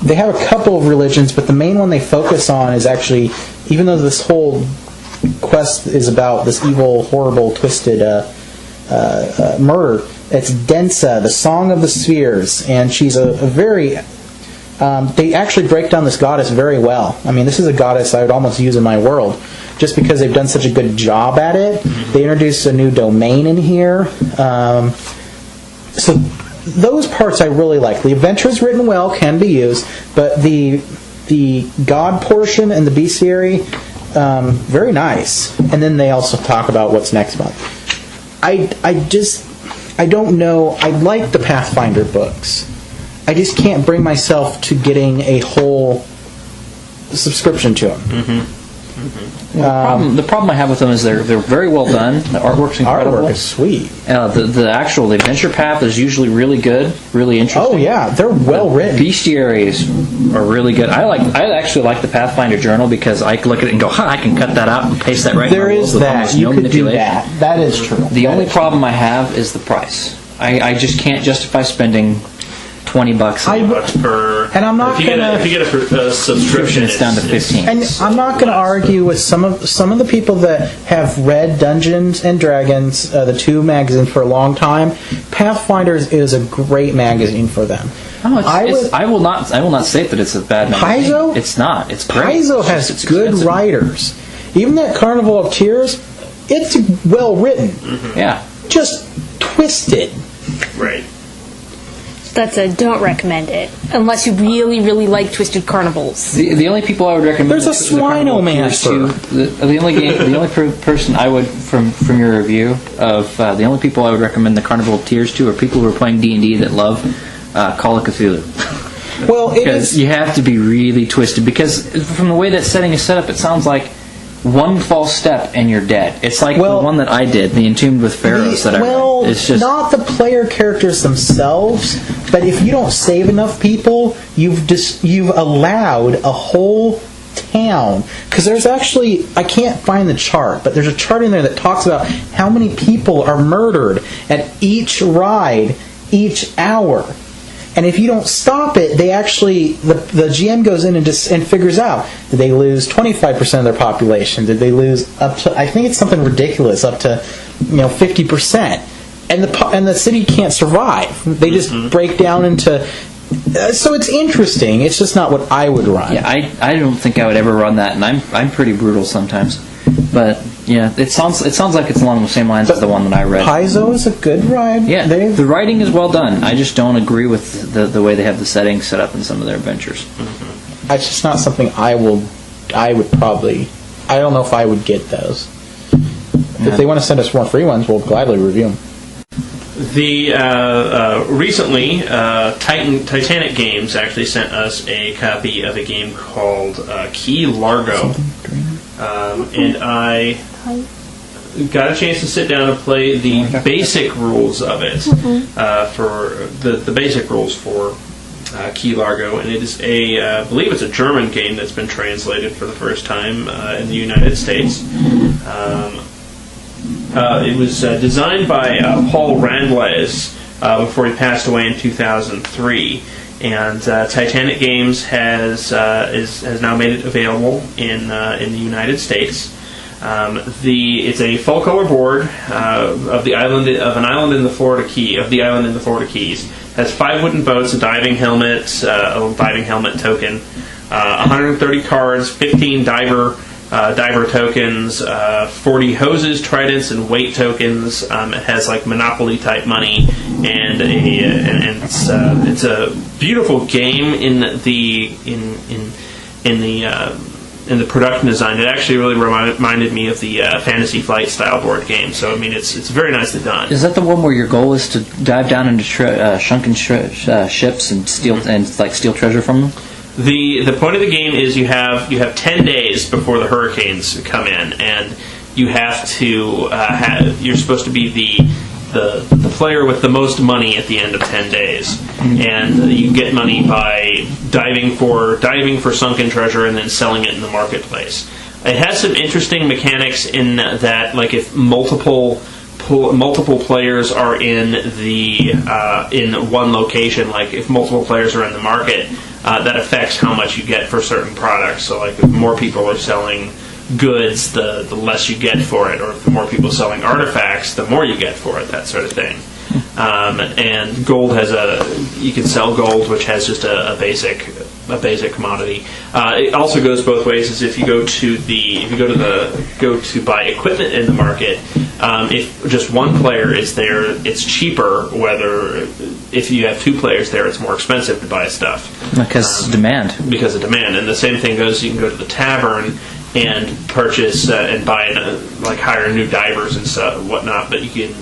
They have a couple of religions, but the main one they focus on is actually, even though this whole quest is about this evil, horrible, twisted murder, it's Densa, the Song of the Spheres, and she's a very... they actually break down this goddess very well. I mean, this is a goddess I would almost use in my world, just because they've done such a good job at it. They introduced a new domain in here. So those parts I really like. The adventure is written well, can be used, but the god portion and the bestiary, very nice. And then they also talk about what's next month. I don't know. I like the Pathfinder books. I just can't bring myself to getting a whole subscription to them. The problem I have with them is they're very well done. The artwork's incredible. Artwork is sweet. The actual adventure path is usually really good, really interesting. Oh yeah, they're well written. Bestiaries are really good. I actually like the Pathfinder journal because I can look at it and go, I can cut that out and paste that right. There is with that. almost You no could do manipulation. that. That is true. The only problem I have is the price. I just can't justify spending $20 $20 per. And I'm not if you gonna. get a subscription, it's down to 15. And I'm not going to argue with some of the people that have read Dungeons and Dragons, the 2 magazines for a long time. Pathfinders is a great magazine for them. Oh, I will not say that it's a bad magazine. Paizo? It's not. It's great. Paizo has good expensive. writers. Even that Carnival of Tears, it's well written. Mm-hmm. Yeah. Just twisted. Right. That's a don't recommend it unless you really, really like Twisted Carnivals. The only people I would recommend. There's a Swinomancer. The only person I would from your review of the only people I would recommend the Carnival of Tears to are people who are playing D&D that love Call of Cthulhu. Well, because you have to be really twisted because from the way that setting is set up, it sounds like one false step and you're dead. It's like the one that I did, the Entombed with Pharaohs that I read. It's just not the player characters themselves, but if you don't save enough people, you've allowed a whole town. Because there's actually, I can't find the chart, but there's a chart in there that talks about how many people are murdered at each ride, each hour. And if you don't stop it, they actually the GM goes in and figures out, did they lose 25% of their population? Did they lose up to, I think it's something ridiculous, up to 50%? And the city can't survive. They just break down into. So it's interesting. It's just not what I would run. Yeah, I don't think I would ever run that, and I'm pretty brutal sometimes. But yeah, it sounds like it's along the same lines as the one that I read. Paizo is a good ride. Yeah, the writing is well done. I just don't agree with the way they have the settings set up in some of their adventures. Mm-hmm. It's just not something I would probably. I don't know if I would get those. Yeah. If they want to send us more free ones, we'll gladly review them. The recently Titanic Games actually sent us a copy of a game called Key Largo. And I got a chance to sit down and play the basic rules of it, for the basic rules for Key Largo, and it is I believe it's a German game that's been translated for the first time in the United States. It was designed by Paul Randles before he passed away in 2003. And Titanic Games has now made it available in the United States. It's a full color board of an island in the Florida Keys. Has 5 wooden boats, a diving helmet, a diving helmet token, 130 cards, 15 diver tokens, 40 hoses, tridents, and weight tokens. It has like Monopoly type money, and it's a beautiful game in the production design. It actually really reminded me of the Fantasy Flight style board game. So I mean, it's very nicely done. Is that the one where your goal is to dive down into sunken ships and steal treasure from them? The point of the game is you have 10 days before the hurricanes come in, and you have to you're supposed to be the player with the most money at the end of 10 days, and you get money by diving for sunken treasure and then selling it in the marketplace. It has some interesting mechanics in that, like if multiple players are in one location, like if multiple players are in the market, that affects how much you get for certain products. So like if more people are selling goods, the less you get for it, or if the more people selling artifacts, the more you get for it, that sort of thing. And gold you can sell gold, which has just a basic commodity. It also goes both ways. As if you go to buy equipment in the market, if just one player is there, it's cheaper. If you have 2 players there, it's more expensive to buy stuff because of demand. And the same thing goes. You can go to the tavern and purchase and buy hire new divers and whatnot, but you can.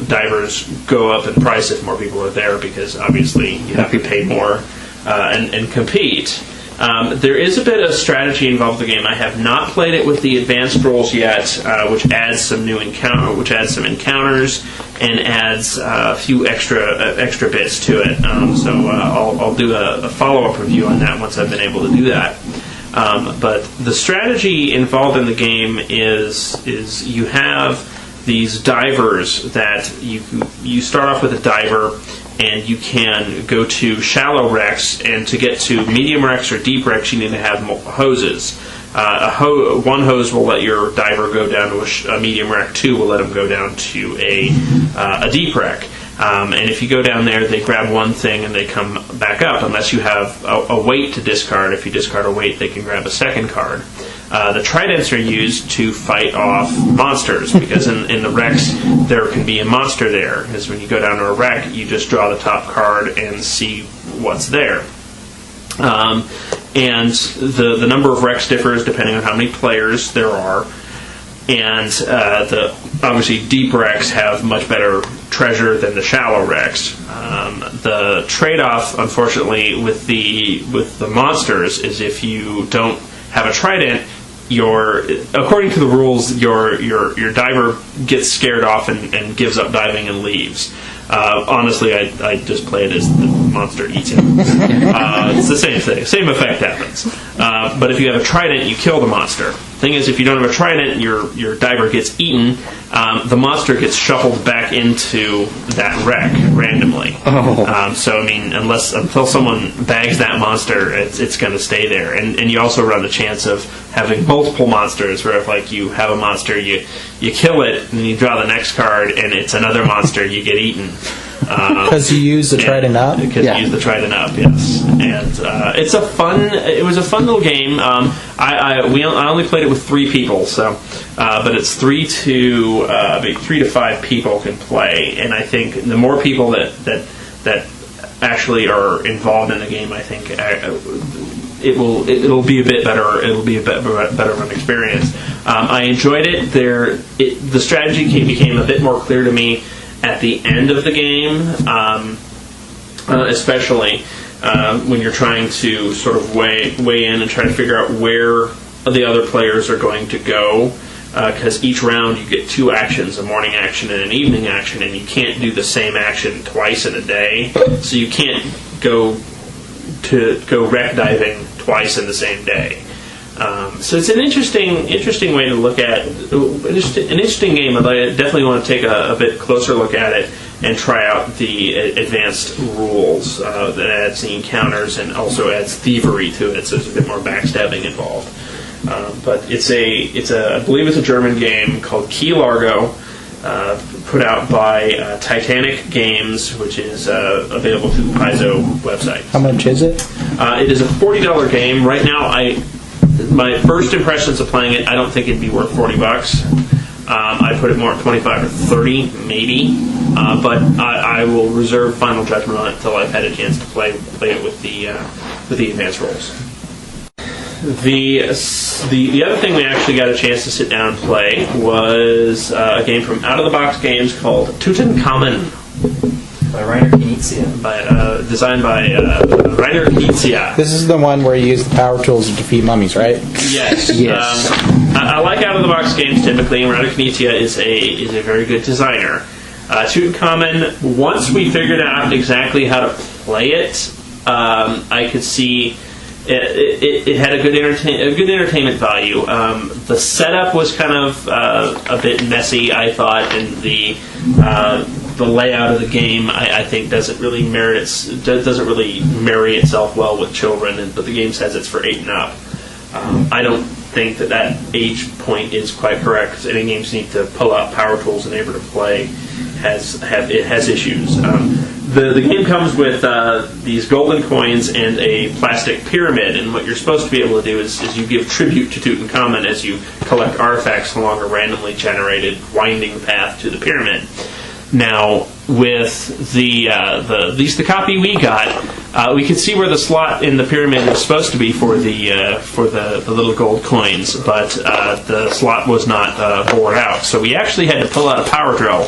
Divers go up in price if more people are there, because obviously you have to pay more and compete. There is a bit of strategy involved in the game. I have not played it with the advanced rules yet, which adds some encounters and adds a few extra bits to it. So I'll do a follow-up review on that once I've been able to do that. But the strategy involved in the game is you have these divers that you start off with a diver, and you can go to shallow wrecks, and to get to medium wrecks or deep wrecks you need to have hoses. One hose will let your diver go down to a medium wreck, two will let them go down to a deep wreck. And if you go down there, they grab one thing and they come back up, unless you have a weight to discard. If you discard a weight, they can grab a second card. The tridents are used to fight off monsters, because in the wrecks there can be a monster there. Because when you go down to a wreck, you just draw the top card and see what's there. And the number of wrecks differs depending on how many players there are. And obviously deep wrecks have much better treasure than the shallow wrecks. The trade-off, unfortunately, with the monsters is if you don't have a trident, according to the rules, your diver gets scared off and gives up diving and leaves. Honestly, I just play it as the monster eats him. It's the same thing. Same effect happens. But if you have a trident, you kill the monster. Thing is, if you don't have a trident, your diver gets eaten. The monster gets shuffled back into that wreck randomly. So I mean, until someone bags that monster, it's going to stay there. And you also run the chance of having multiple monsters, where if like you have a monster, you kill it, and you draw the next card, and it's another monster, you get eaten. Because you use the trident up? Because you use the trident up, yes. And it was a fun little game. I only played it with 3 people, so but it's 3 to 5 people can play, and I think the more people that actually are involved in the game, I think it'll be a bit better. It'll be a better of an experience. I enjoyed it. The strategy became a bit more clear to me at the end of the game, especially when you're trying to sort of weigh in and try to figure out where the other players are going to go. Because each round you get 2 actions, a morning action and an evening action, and you can't do the same action twice in a day. So you can't go wreck diving twice in the same day. So it's an interesting way to look at an interesting game. I definitely want to take a bit closer look at it and try out the advanced rules that adds the encounters and also adds thievery to it. So there's a bit more backstabbing involved. But I believe it's a German game called Key Largo, put out by Titanic Games, which is available through the Paizo website. How much is it? It is a $40 game. Right now, my first impressions of playing it, I don't think it'd be worth $40. I'd put it more at 25 or 30, maybe. But I will reserve final judgment on it until I've had a chance to play it with the advanced rules. The other thing we actually got a chance to sit down and play was a game from Out of the Box Games called Tutankhamun. By Rainer Knizia. Designed by Rainer Knizia. This is the one where you use the power tools to defeat mummies, right? Yes. Yes. I like Out of the Box Games typically, and Rainer Knizia is a very good designer. Tutankhamun, once we figured out exactly how to play it, I could see it had a good entertainment value. The setup was kind of a bit messy, I thought, and the layout of the game I think doesn't really marry itself well with children, but the game says it's for 8 and up. I don't think that age point is quite correct, because any games need to pull out power tools and able to play has issues. The game comes with these golden coins and a plastic pyramid, and what you're supposed to be able to do is you give tribute to Tutankhamun as you collect artifacts along a randomly generated winding path to the pyramid. Now, with at least the copy we got, we could see where the slot in the pyramid was supposed to be for the little gold coins, but the slot was not bored out. So we actually had to pull out a power drill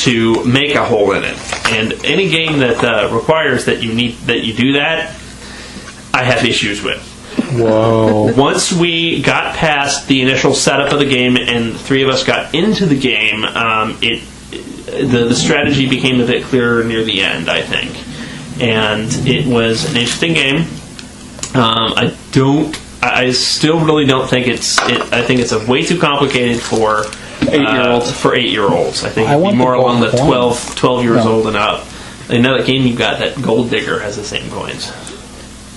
to make a hole in it. And any game that requires that you do that, I have issues with. Whoa. Once we got past the initial setup of the game and the three of us got into the game, the strategy became a bit clearer near the end, I think. And it was an interesting game. I still really don't think I think it's way too complicated for 8-year-olds. For 8-year-olds, I think I it'd want be the more gold along the coins. 12 years old and up. I know that game you got, that Gold Digger, has the same coins.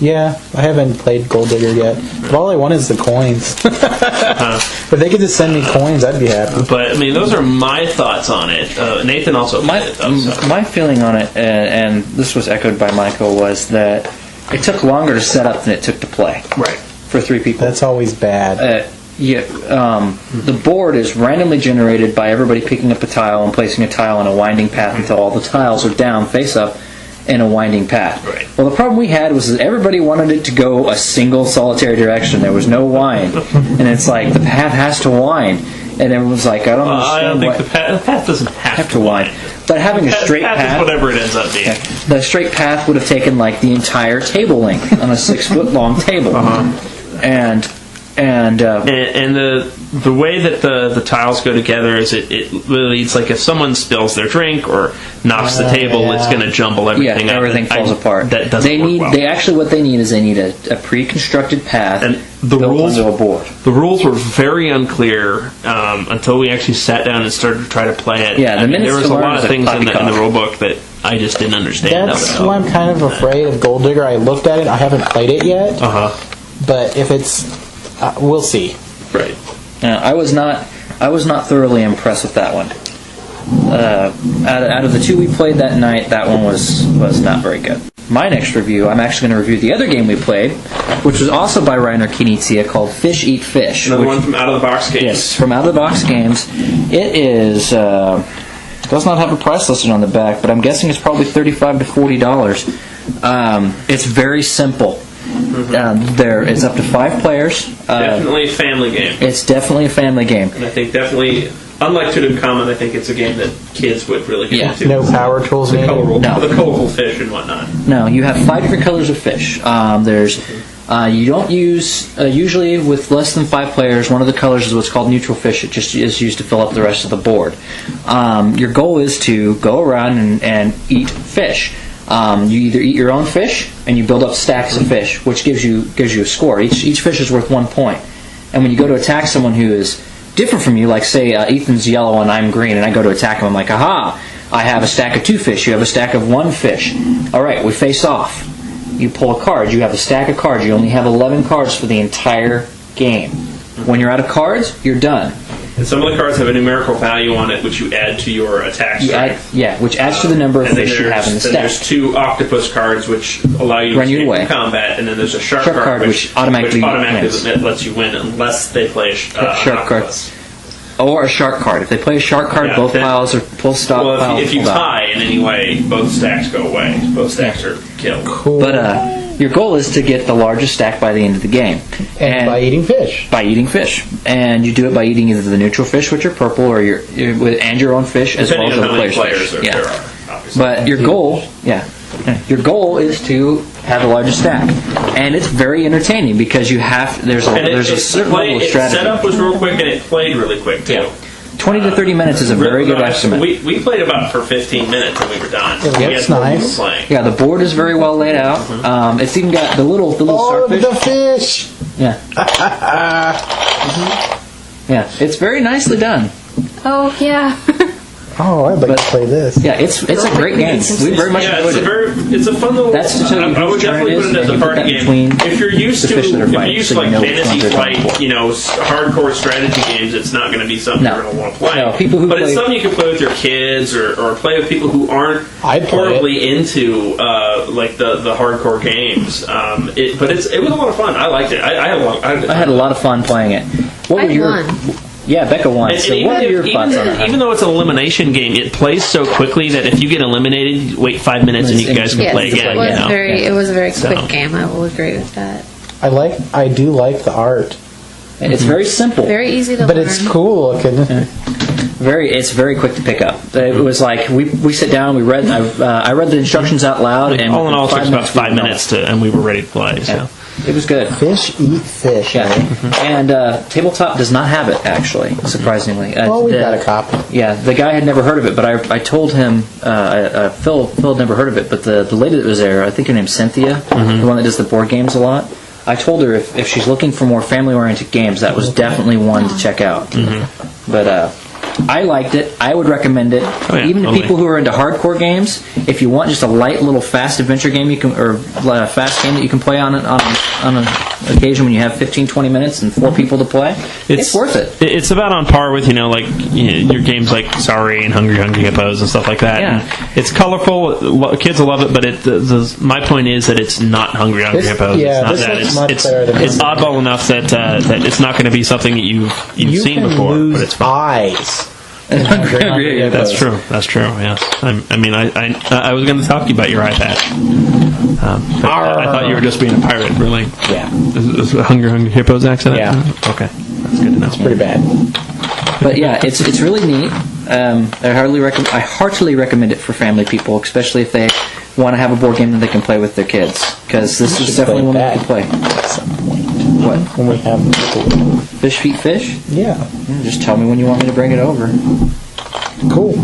Yeah, I haven't played Gold Digger yet. But all I want is the coins. If they could just send me coins, I'd be happy. But I mean, those are my thoughts on it. Nathan also played it, though, so. My feeling on it, and this was echoed by Michael, was that it took longer to set up than it took to play. Right. For 3 people. That's always bad. The board is randomly generated by everybody picking up a tile and placing a tile on a winding path until all the tiles are down, face up, in a winding path. Right. Well, the problem we had was that everybody wanted it to go a single solitary direction. There was no wind. And it's like, the path has to wind. And everyone's like, I don't understand. I don't think the path doesn't have to wind. But having a straight path is whatever it ends up being. The straight path would have taken like the entire table length on a 6-foot-long table. And the way that the tiles go together is it really, it's like if someone spills their drink or knocks the table, it's going to jumble everything up. Everything falls apart. That doesn't work well. They actually, what they need is they need a pre-constructed path and the built rules onto a board. The rules were very unclear until we actually sat down and started to try to play it. Yeah, there was a lot of things in the rule book that I just didn't understand. That's why I'm kind of afraid of Gold Digger. I looked at it. I haven't played it yet. But if it's, we'll see. Right. I was not thoroughly impressed with that one. Out of the 2 we played that night, that one was not very good. My next review, I'm actually going to review the other game we played, which was also by Reiner Knizia, called Fish Eat Fish. Another one from Out of the Box Games. Yes, from Out of the Box Games. It is does not have a price listed on the back, but I'm guessing it's probably $35 to $40. It's very simple. It's up to 5 players. Definitely a family game. It's definitely a family game. And I think definitely, unlike Tutankhamun, I think it's a game that kids would really get into. No power tools needed? The colorful fish and whatnot. No, you have 5 different colors of fish. You don't use, usually with less than 5 players, one of the colors is what's called neutral fish. It just is used to fill up the rest of the board. Your goal is to go around and eat fish. You either eat your own fish, and you build up stacks of fish, which gives you a score. Each fish is worth 1 point. And when you go to attack someone who is different from you, like say Ethan's yellow and I'm green, and I go to attack him, I'm like, aha, I have a stack of 2 fish, you have a stack of 1 fish. All right, we face off. You pull a card, you have a stack of cards, you only have 11 cards for the entire game. When you're out of cards, you're done. And some of the cards have a numerical value on it, which you add to your attack strength. Which adds to the number of fish you have in the stack. Then there's 2 octopus cards, which allow you to escape from combat, and then there's a shark card, which automatically lets you win unless they play shark cards. Or a shark card. If they play a shark card, both piles are full stop. Well, if you tie in any way, both stacks go away. Both stacks are killed. Cool. But your goal is to get the largest stack by the end of the game. And by eating fish. By eating fish. And you do it by eating either the neutral fish, which are purple, or your own fish, as well as other players' fish. There are, but your goal is to have the largest stack. And it's very entertaining because there's a certain level of strategy. The setup was real quick and it played really quick too. Yeah. 20 to 30 minutes is a very good estimate. We played about for 15 minutes and we were done. That's nice. Yeah, the board is very well laid out. It's even got the little starfish. The fish! Yeah. Yeah, it's very nicely done. Oh, yeah. Oh, I'd like to play this. Yeah, it's a great game. We very much enjoyed it. It's a fun little. That's to tell you I would definitely put it as a party game. If you're used to like fantasy flight, hardcore strategy games, it's not going to be something you're going to want to play. No, but it's something you can play with your kids or play with people who aren't horribly into like the hardcore games. But it was a lot of fun. I liked it. I had a lot of fun playing it. What were your? Yeah, Becca won. So what are your thoughts on it? Even though it's an elimination game, it plays so quickly that if you get eliminated, you wait 5 minutes and you guys can play again. It was a very quick game. I will agree with that. I do like the art. It's very simple. Very easy to learn. But it's cool looking. It's very quick to pick up. It was like we sit down, I read the instructions out loud, and all in all, it took about 5 minutes and we were ready to play. So. It was good. Fish eat fish. Yeah. Eh? And Tabletop does not have it, actually, surprisingly. Well, we got a copy. Yeah, the guy had never heard of it, but I told him, Phil had never heard of it, but the lady that was there, I think her name's Cynthia, the one that does the board games a lot, I told her if she's looking for more family-oriented games, that was definitely one to check out. But I liked it. I would recommend it. Oh, yeah, even to totally. people who are into hardcore games, if you want just a light little fast adventure game or fast game that you can play on an occasion when you have 15-20 minutes and 4 people to play, it's worth it. It's about on par with your games like Sorry and Hungry Hippos and stuff like that. Yeah. And it's colorful. Kids will love it, but my point is that it's not Hungry Hippos. Yeah, it's not this that. looks much better than It's oddball enough that it's not going to be something that you've seen before. Lose but it's fun. eyes. That's true. Yes. I was going to talk to you about your iPad. But I thought you were just being a pirate, really. Yeah. Is it Hungry Hippos accident? Yeah. Okay. That's good to know. It's pretty bad. But yeah, it's really neat. I heartily recommend it for family people, especially if they want to have a board game that they can play with their kids, because this is definitely one that you can play. At some point. What? When we have Fish Feet Fish? Yeah. Just tell me when you want me to bring it over. Cool.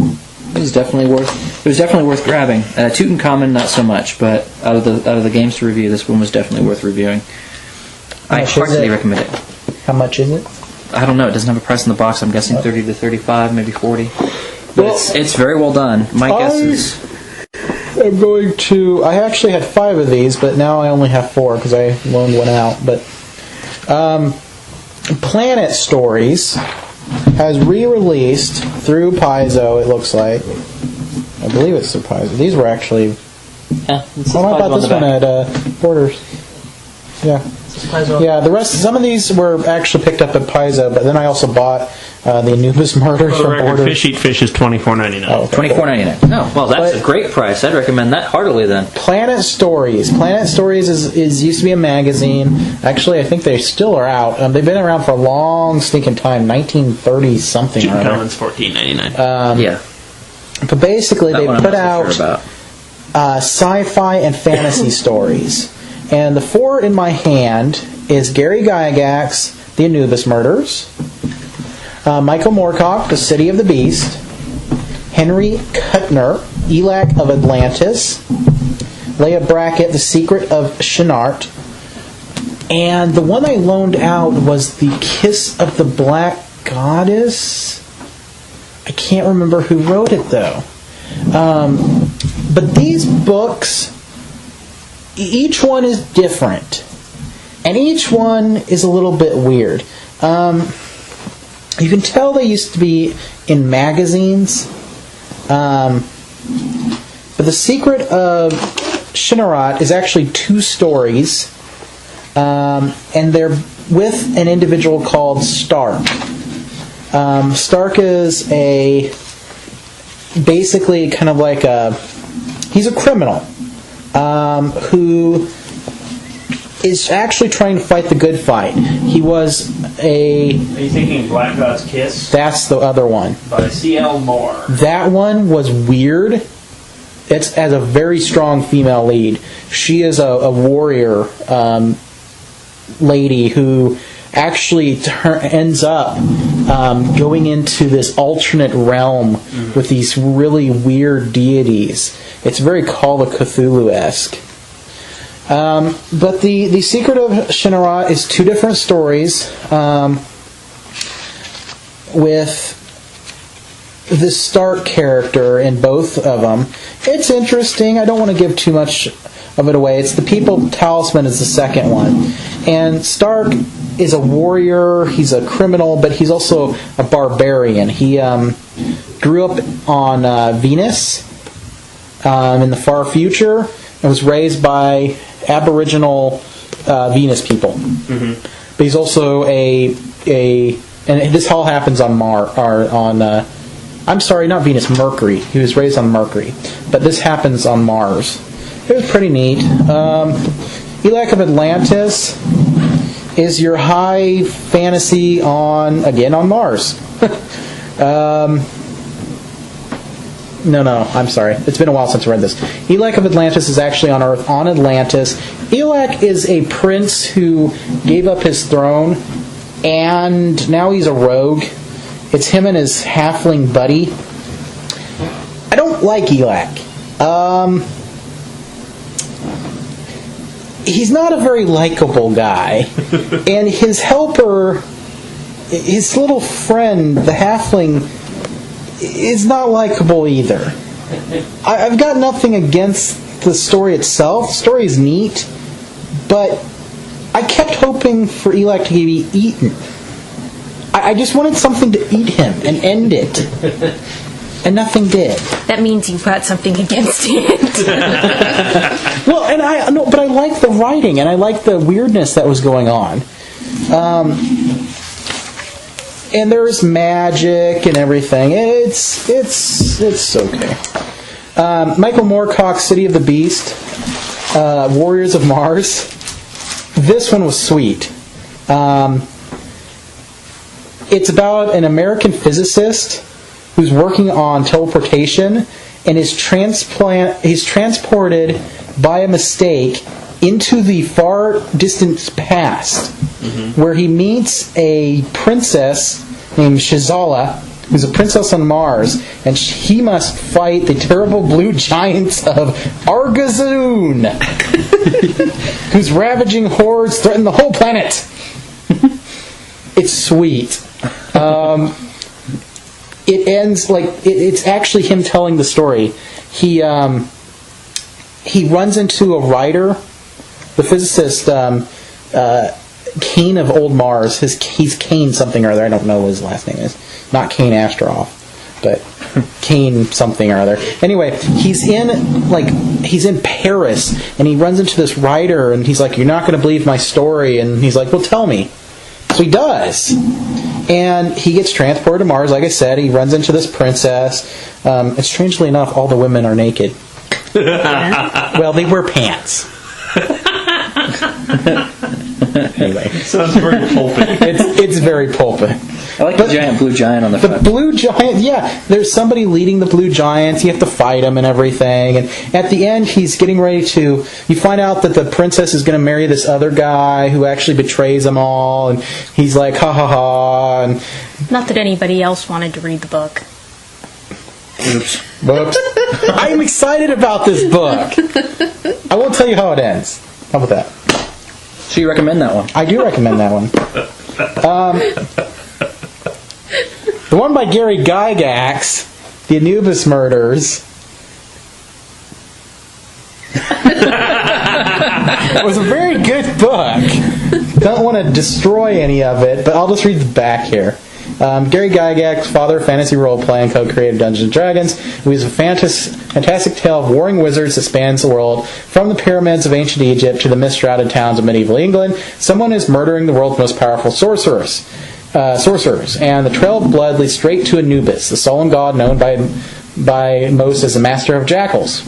It was definitely worth grabbing. Tutankhamun not so much, but out of the games to review, this one was definitely worth reviewing. I heartily recommend it. How much is it? I don't know. It doesn't have a price in the box. I'm guessing 30 to 35, maybe 40. But it's very well done. My guess is. I'm going to. I actually had 5 of these, but now I only have 4 because I loaned one out. But Planet Stories has re-released through Paizo. It looks like. I believe it's through Paizo. These were actually. I bought this one at Borders. Yeah. Yeah, the rest. Some of these were actually picked up at Paizo, but then I also bought the Anubis Murders from Borders. Fish Eat Fish is $24.99. Oh, okay. $24.99. No, well, that's a great price. I'd recommend that heartily then. Planet Stories. Planet Stories is used to be a magazine. Actually, I think they still are out. They've been around for a long stinking time, 1930 something. Tutankhamun's $14.99. Yeah. But basically, That they one I'm put not so sure out about. sci-fi and fantasy stories. And the 4 in my hand is Gary Gygax, The Anubis Murders, Michael Moorcock, The City of the Beast, Henry Kuttner, Elac of Atlantis, Leah Brackett, The Secret of Shinart, and the one I loaned out was The Kiss of the Black Goddess. I can't remember who wrote it, though. But these books, each one is different, and each one is a little bit weird. You can tell they used to be in magazines, but The Secret of Shinart is actually 2 stories, and they're with an individual called Stark. Stark is basically kind of like he's a criminal. Who is actually trying to fight the good fight. He was a... Are you thinking Black God's Kiss? That's the other one. By C.L. Moore. That one was weird. It has a very strong female lead. She is a warrior lady who actually ends up going into this alternate realm with these really weird deities. It's very Call of Cthulhu-esque. But the Secret of Shinart is 2 different stories with the Stark character in both of them. It's interesting. I don't want to give too much of it away. It's The People Talisman is the second one. And Stark is a warrior, he's a criminal, but he's also a barbarian. He grew up on Venus in the far future and was raised by Aboriginal Venus people. But he's also and this all happens on I'm sorry, not Venus, Mercury. He was raised on Mercury. But this happens on Mars. It was pretty neat. Elac of Atlantis is your high fantasy on Mars. No, I'm sorry. It's been a while since I read this. Elak of Atlantis is actually on Earth, on Atlantis. Elak is a prince who gave up his throne, and now he's a rogue. It's him and his halfling buddy. I don't like Elak. He's not a very likable guy. And his helper, his little friend, the halfling, is not likable either. I've got nothing against the story itself. The story is neat, but I kept hoping for Elak to be eaten. I just wanted something to eat him and end it. And nothing did. That means you've got something against it. Well, and but I like the writing and I like the weirdness that was going on. And there's magic and everything. It's okay. Michael Moorcock's City of the Beast, Warriors of Mars. This one was sweet. It's about an American physicist who's working on teleportation and he's transported by a mistake into the far distant past, where he meets a princess named Shizala, who's a princess on Mars, and he must fight the terrible blue giants of Argazoon, whose ravaging hordes threaten the whole planet. It's sweet. It ends like it's actually him telling the story. He runs into a writer, the physicist Kane of Old Mars. He's Kane something or other. I don't know what his last name is. Not Kane Astroff, but Kane something or other. Anyway, he's in Paris and he runs into this writer and he's like, "You're not going to believe my story," and he's like, "Well, tell me." So he does. And he gets transported to Mars, like I said. He runs into this princess. And strangely enough, all the women are naked. Well, they wear pants. Anyway. Sounds very pulpy. It's very pulpy. I like the giant blue giant on the front. The blue giant, yeah. There's somebody leading the blue giants. You have to fight him and everything. And at the end, he's getting ready to... You find out that the princess is going to marry this other guy who actually betrays them all. And he's like, ha ha ha. And Not that anybody else wanted to read the book. Oops. I'm excited about this book. I won't tell you how it ends. How about that? So you recommend that one? I do recommend that one. The one by Gary Gygax, The Anubis Murders. It was a very good book. Don't want to destroy any of it, but I'll just read the back here. Gary Gygax, father of fantasy role-play and co-creator of Dungeons & Dragons, who is a fantastic tale of warring wizards that spans the world, from the pyramids of ancient Egypt to the mist-shrouded towns of medieval England. Someone is murdering the world's most powerful sorcerers, and the trail of blood leads straight to Anubis, the sullen god known by most as the master of jackals.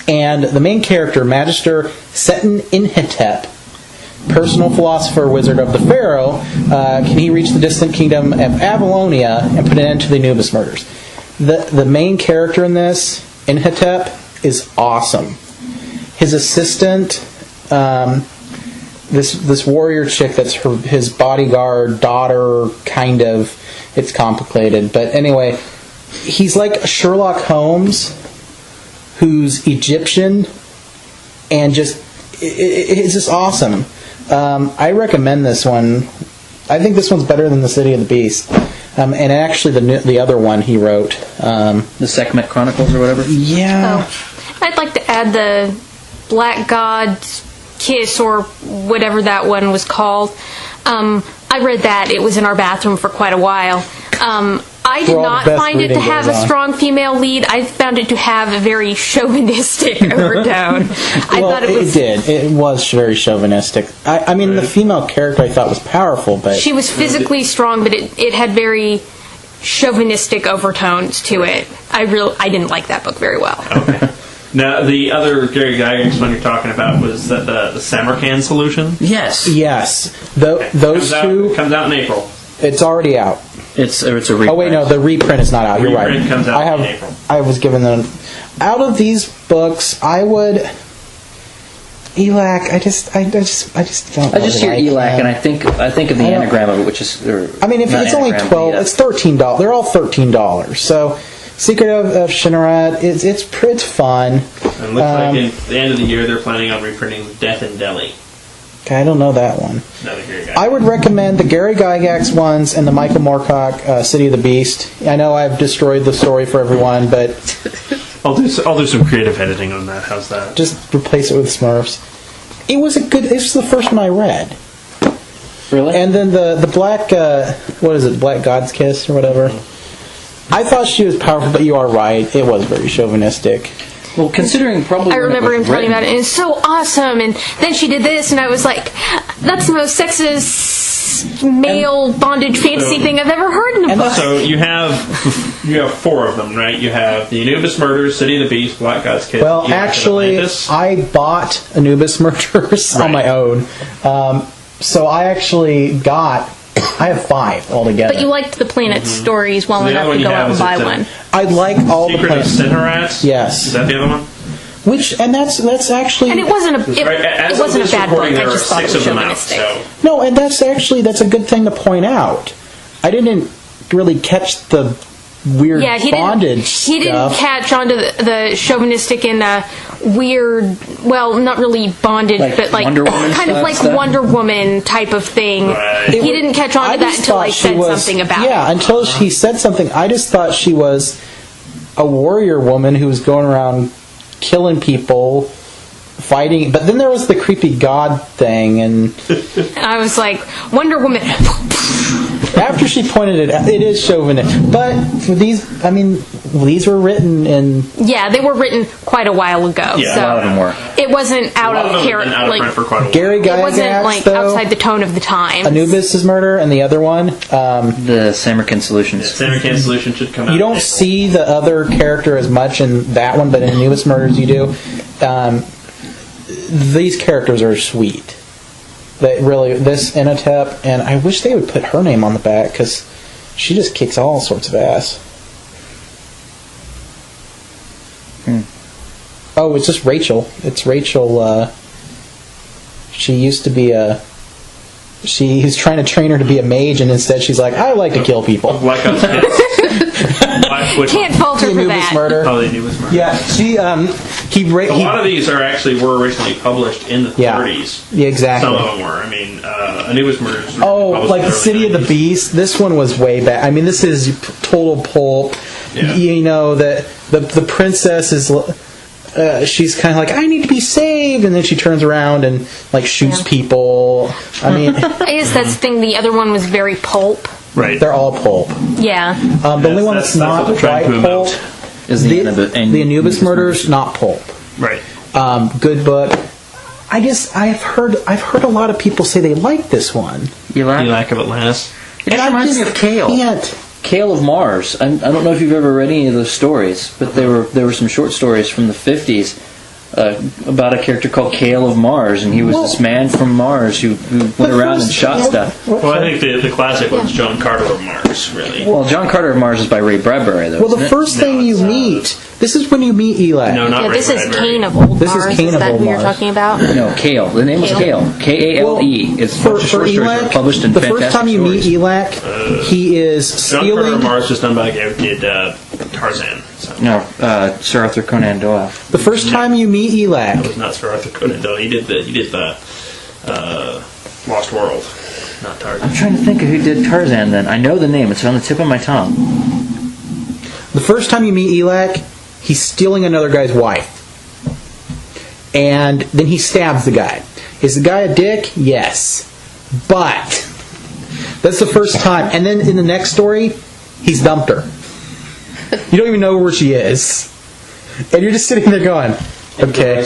And the main character, Magister Seton Inhotep, personal philosopher wizard of the pharaoh, can he reach the distant kingdom of Abylonia and put an end to the Anubis murders. The main character in this, Inhotep, is awesome. His assistant, this warrior chick that's his bodyguard, daughter, kind of. It's complicated. But anyway, he's like Sherlock Holmes, who's Egyptian, and it's just awesome. I recommend this one. I think this one's better than The City of the Beast. And actually the other one he wrote. The Sekhmet Chronicles or whatever? Yeah. Oh, I'd like to add the Black God's Kiss or whatever that one was called. I read that. It was in our bathroom for quite a while. I did not find it to have a strong female lead. I found it to have a very chauvinistic overtone. I thought it did. It was very chauvinistic. I mean, the female character I thought was powerful, but she was physically strong, but it had very chauvinistic overtones to it. I didn't like that book very well. Okay. Now, the other Gary Gygax one you're talking about was the Samarkand Solution? Yes. Yes. Those two... Comes out in April. It's already out. It's a reprint. Oh wait, no, the reprint is not out. You're right. Reprint comes out in April. I was given them. Out of these books, I would. ELAC. I just don't. I just hear ELAC, and I think of the anagram of it, which is. I mean, if it's only 12, it's $13. They're all $13. So, Secret of Shinnerat, it's fun. And it looks like at the end of the year they're planning on reprinting Death in Delhi. Okay, I don't know that one. Another Gary Gygax. I would recommend the Gary Gygax ones and the Michael Moorcock City of the Beast. I know I've destroyed the story for everyone, but I'll do some creative editing on that. How's that? just replace it with Smurfs. It was the first one I read. Really? And then the Black, what is it, Black God's Kiss or whatever. I thought she was powerful, but you are right. It was very chauvinistic. Well, considering probably. I remember him telling me about it, and it's so awesome. And then she did this, and I was like, "That's the most sexist male bondage fantasy thing I've ever heard in a book." So you have 4 of them, right? You have the Anubis Murders, City of the Beast, Black God's Kiss. Well, actually, I bought Anubis Murders on my own. So I actually I have 5 altogether. But you liked the planet stories well The enough other one to you go have out and is buy the one. I like all the Secret of planets. Shinnerat? Yes. Is that the other one? That's actually. And it wasn't a it As wasn't of a this bad book. recording, I there are just thought it 6 was of them out. chauvinistic. So No, and that's a good thing to point out. I didn't really catch the weird Yeah, he bondage didn't. He didn't stuff. catch on to the chauvinistic and weird. Well, not really bondage, Like but like Wonder Woman kind of like stuff? Wonder Woman type of thing. Right. He didn't catch on to that just until I thought she said was- something about Yeah, it. until he said something. I just thought she was a warrior woman who was going around killing people, fighting. But then there was the creepy god thing, and I was like, Wonder Woman. after she pointed it out, it is chauvinistic. But these were written in. Yeah, they were written quite a while ago. Yeah, so A lot of them were. it wasn't out a lot of of them have been out of print for quite a while. Gary it wasn't Gygax, like though, outside the tone of the time. Anubis' murder, and the other one. The Samarkand Solutions. Samarkand Solution should come out. You don't see the other character as much in that one, but in Anubis Murders you do. These characters are sweet. They really, this Inhotep, and I wish they would put her name on the back because she just kicks all sorts of ass. Oh, it's just Rachel. It's Rachel. She used to be She was trying to train her to be a mage, and instead she's like, I like to kill people. Black Ops Can't falter The for Anubis that. murder. Oh, the Anubis murder. Yeah, A lot of these were originally published in the 30s. Yeah, exactly. Some of them were. I mean, Anubis murders. Oh, like the City of the Beast. This one was way back. I mean, this is total pulp. Yeah. You know that the princess is. She's kind of like, I need to be saved, and then she turns around and like shoots people. I mean, I guess that's the thing. The other one was very pulp. Right. They're all pulp. Yeah. The only one that's not what they're trying quite to pulp Is the Anubis Murders, not pulp. Right. Good book. I've heard a lot of people say they like this one. Elac of Atlantis. It just reminds me of Kale. Kale of Mars. I don't know if you've ever read any of those stories, but there were some short stories from the 50s about a character called Kale of Mars, and he was this man from Mars who went around and shot stuff. Well, I think the classic one's John Carter of Mars, really. Well, John Carter of Mars is by Ray Bradbury, though. Well, the first thing you meet, this is when you meet Elac. No, not Yeah, Ray this is Bradbury. Cain of Old This is Mars. Cain Is of that Old who you're Mars. talking about? No, Kale. The name was Kale. Kale. It's a bunch of short stories that are published in the Fantastic first time you Stories. meet Elac, he is John Carter of stealing. Mars was done by a guy who did Tarzan. So. No, Sir Arthur Conan Doyle. The first time you meet That Elac, was not Sir Arthur Conan Doyle. He did the Lost World, not Tarzan. I'm trying to think of who did Tarzan then. I know the name. It's on the tip of my tongue. the first time you meet Elac, he's stealing another guy's wife. And then he stabs the guy. Is the guy a dick? Yes. But that's the first time. And then in the next story, he's dumped her. You don't even know where she is. And you're just sitting there going, okay.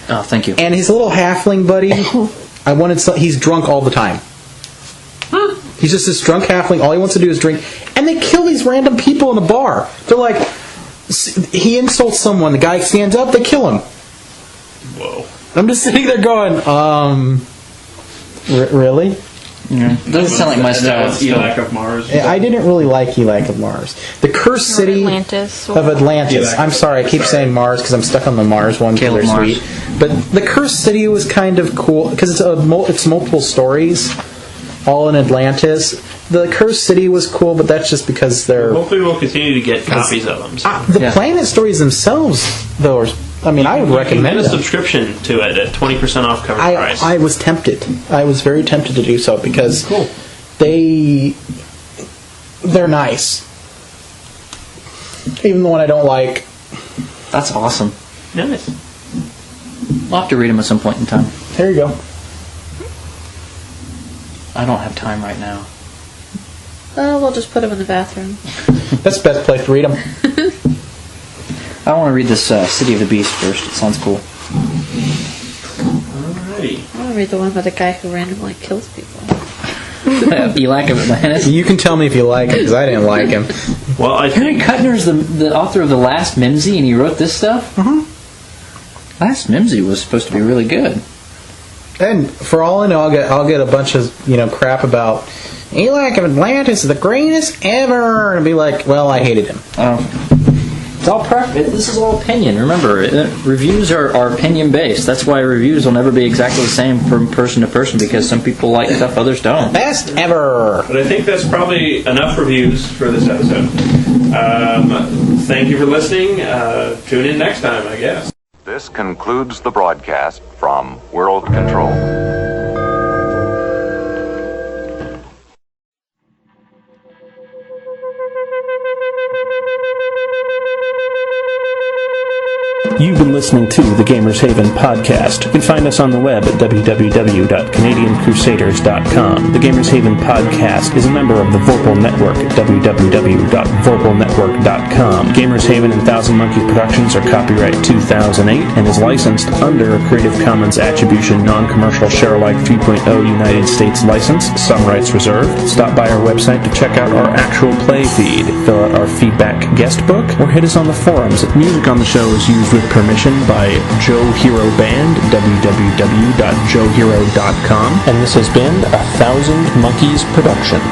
Oh, thank you. And his little halfling buddy, he's drunk all the time. He's just this drunk halfling. All he wants to do is drink. And they kill these random people in the bar. They're like, he insults someone. The guy stands up. They kill him. Whoa. I'm just sitting there going, really? Doesn't sound like my style. Elac of Mars. I didn't really like Elac of Mars. The Cursed City Atlantis. of Atlantis. I'm sorry, I keep saying Mars because I'm stuck on the Mars one because they're Mars. sweet. But the Cursed City was kind of cool because it's multiple stories, all in Atlantis. The Cursed City was cool, but that's just because they're... Hopefully we'll continue to get copies of them. So. The planet stories themselves, though, are... I mean, I would recommend get a them. subscription to it at 20% off cover price. I was tempted. I was very tempted to do so because they're nice. Even the one I don't like. That's awesome. Nice. I'll have to read them at some point in time. There you go. I don't have time right now. Oh, we'll just put them in the bathroom. That's the best place to read them. I want to read this City of the Beast first. It sounds cool. Alrighty. I want to read the one about the guy who randomly kills people. Elac of Atlantis. You can tell me if you like him, because I didn't like him. Well, Harry Kuttner's the author of The Last Mimsy, and he wrote this stuff? Mm-hmm. Last Mimsy was supposed to be really good. And for all I know, I'll get a bunch of crap about Elac of Atlantis is the greatest ever, and be like, well, I hated him. It's all this is all opinion. Remember, reviews are opinion based. That's why reviews will never be exactly the same from person to person because some people like stuff others don't. Best ever. But I think that's probably enough reviews for this episode. Thank you for listening. Tune in next time, I guess. This concludes the broadcast from World Control. You've been listening to the Gamers Haven podcast. You can find us on the web at www.canadiancrusaders.com. The Gamers Haven podcast is a member of the Vorpal Network at www.vorpalnetwork.com. Gamers Haven and Thousand Monkeys Productions are copyright 2008 and is licensed under a Creative Commons Attribution Non-Commercial Share-alike 3.0 United States license. Some rights reserved. Stop by our website to check out our actual play feed, fill out our feedback guest book, or hit us on the forums. Music on the show is used with permission by Joe Hero Band, www.joehero.com, and this has been a Thousand Monkeys production.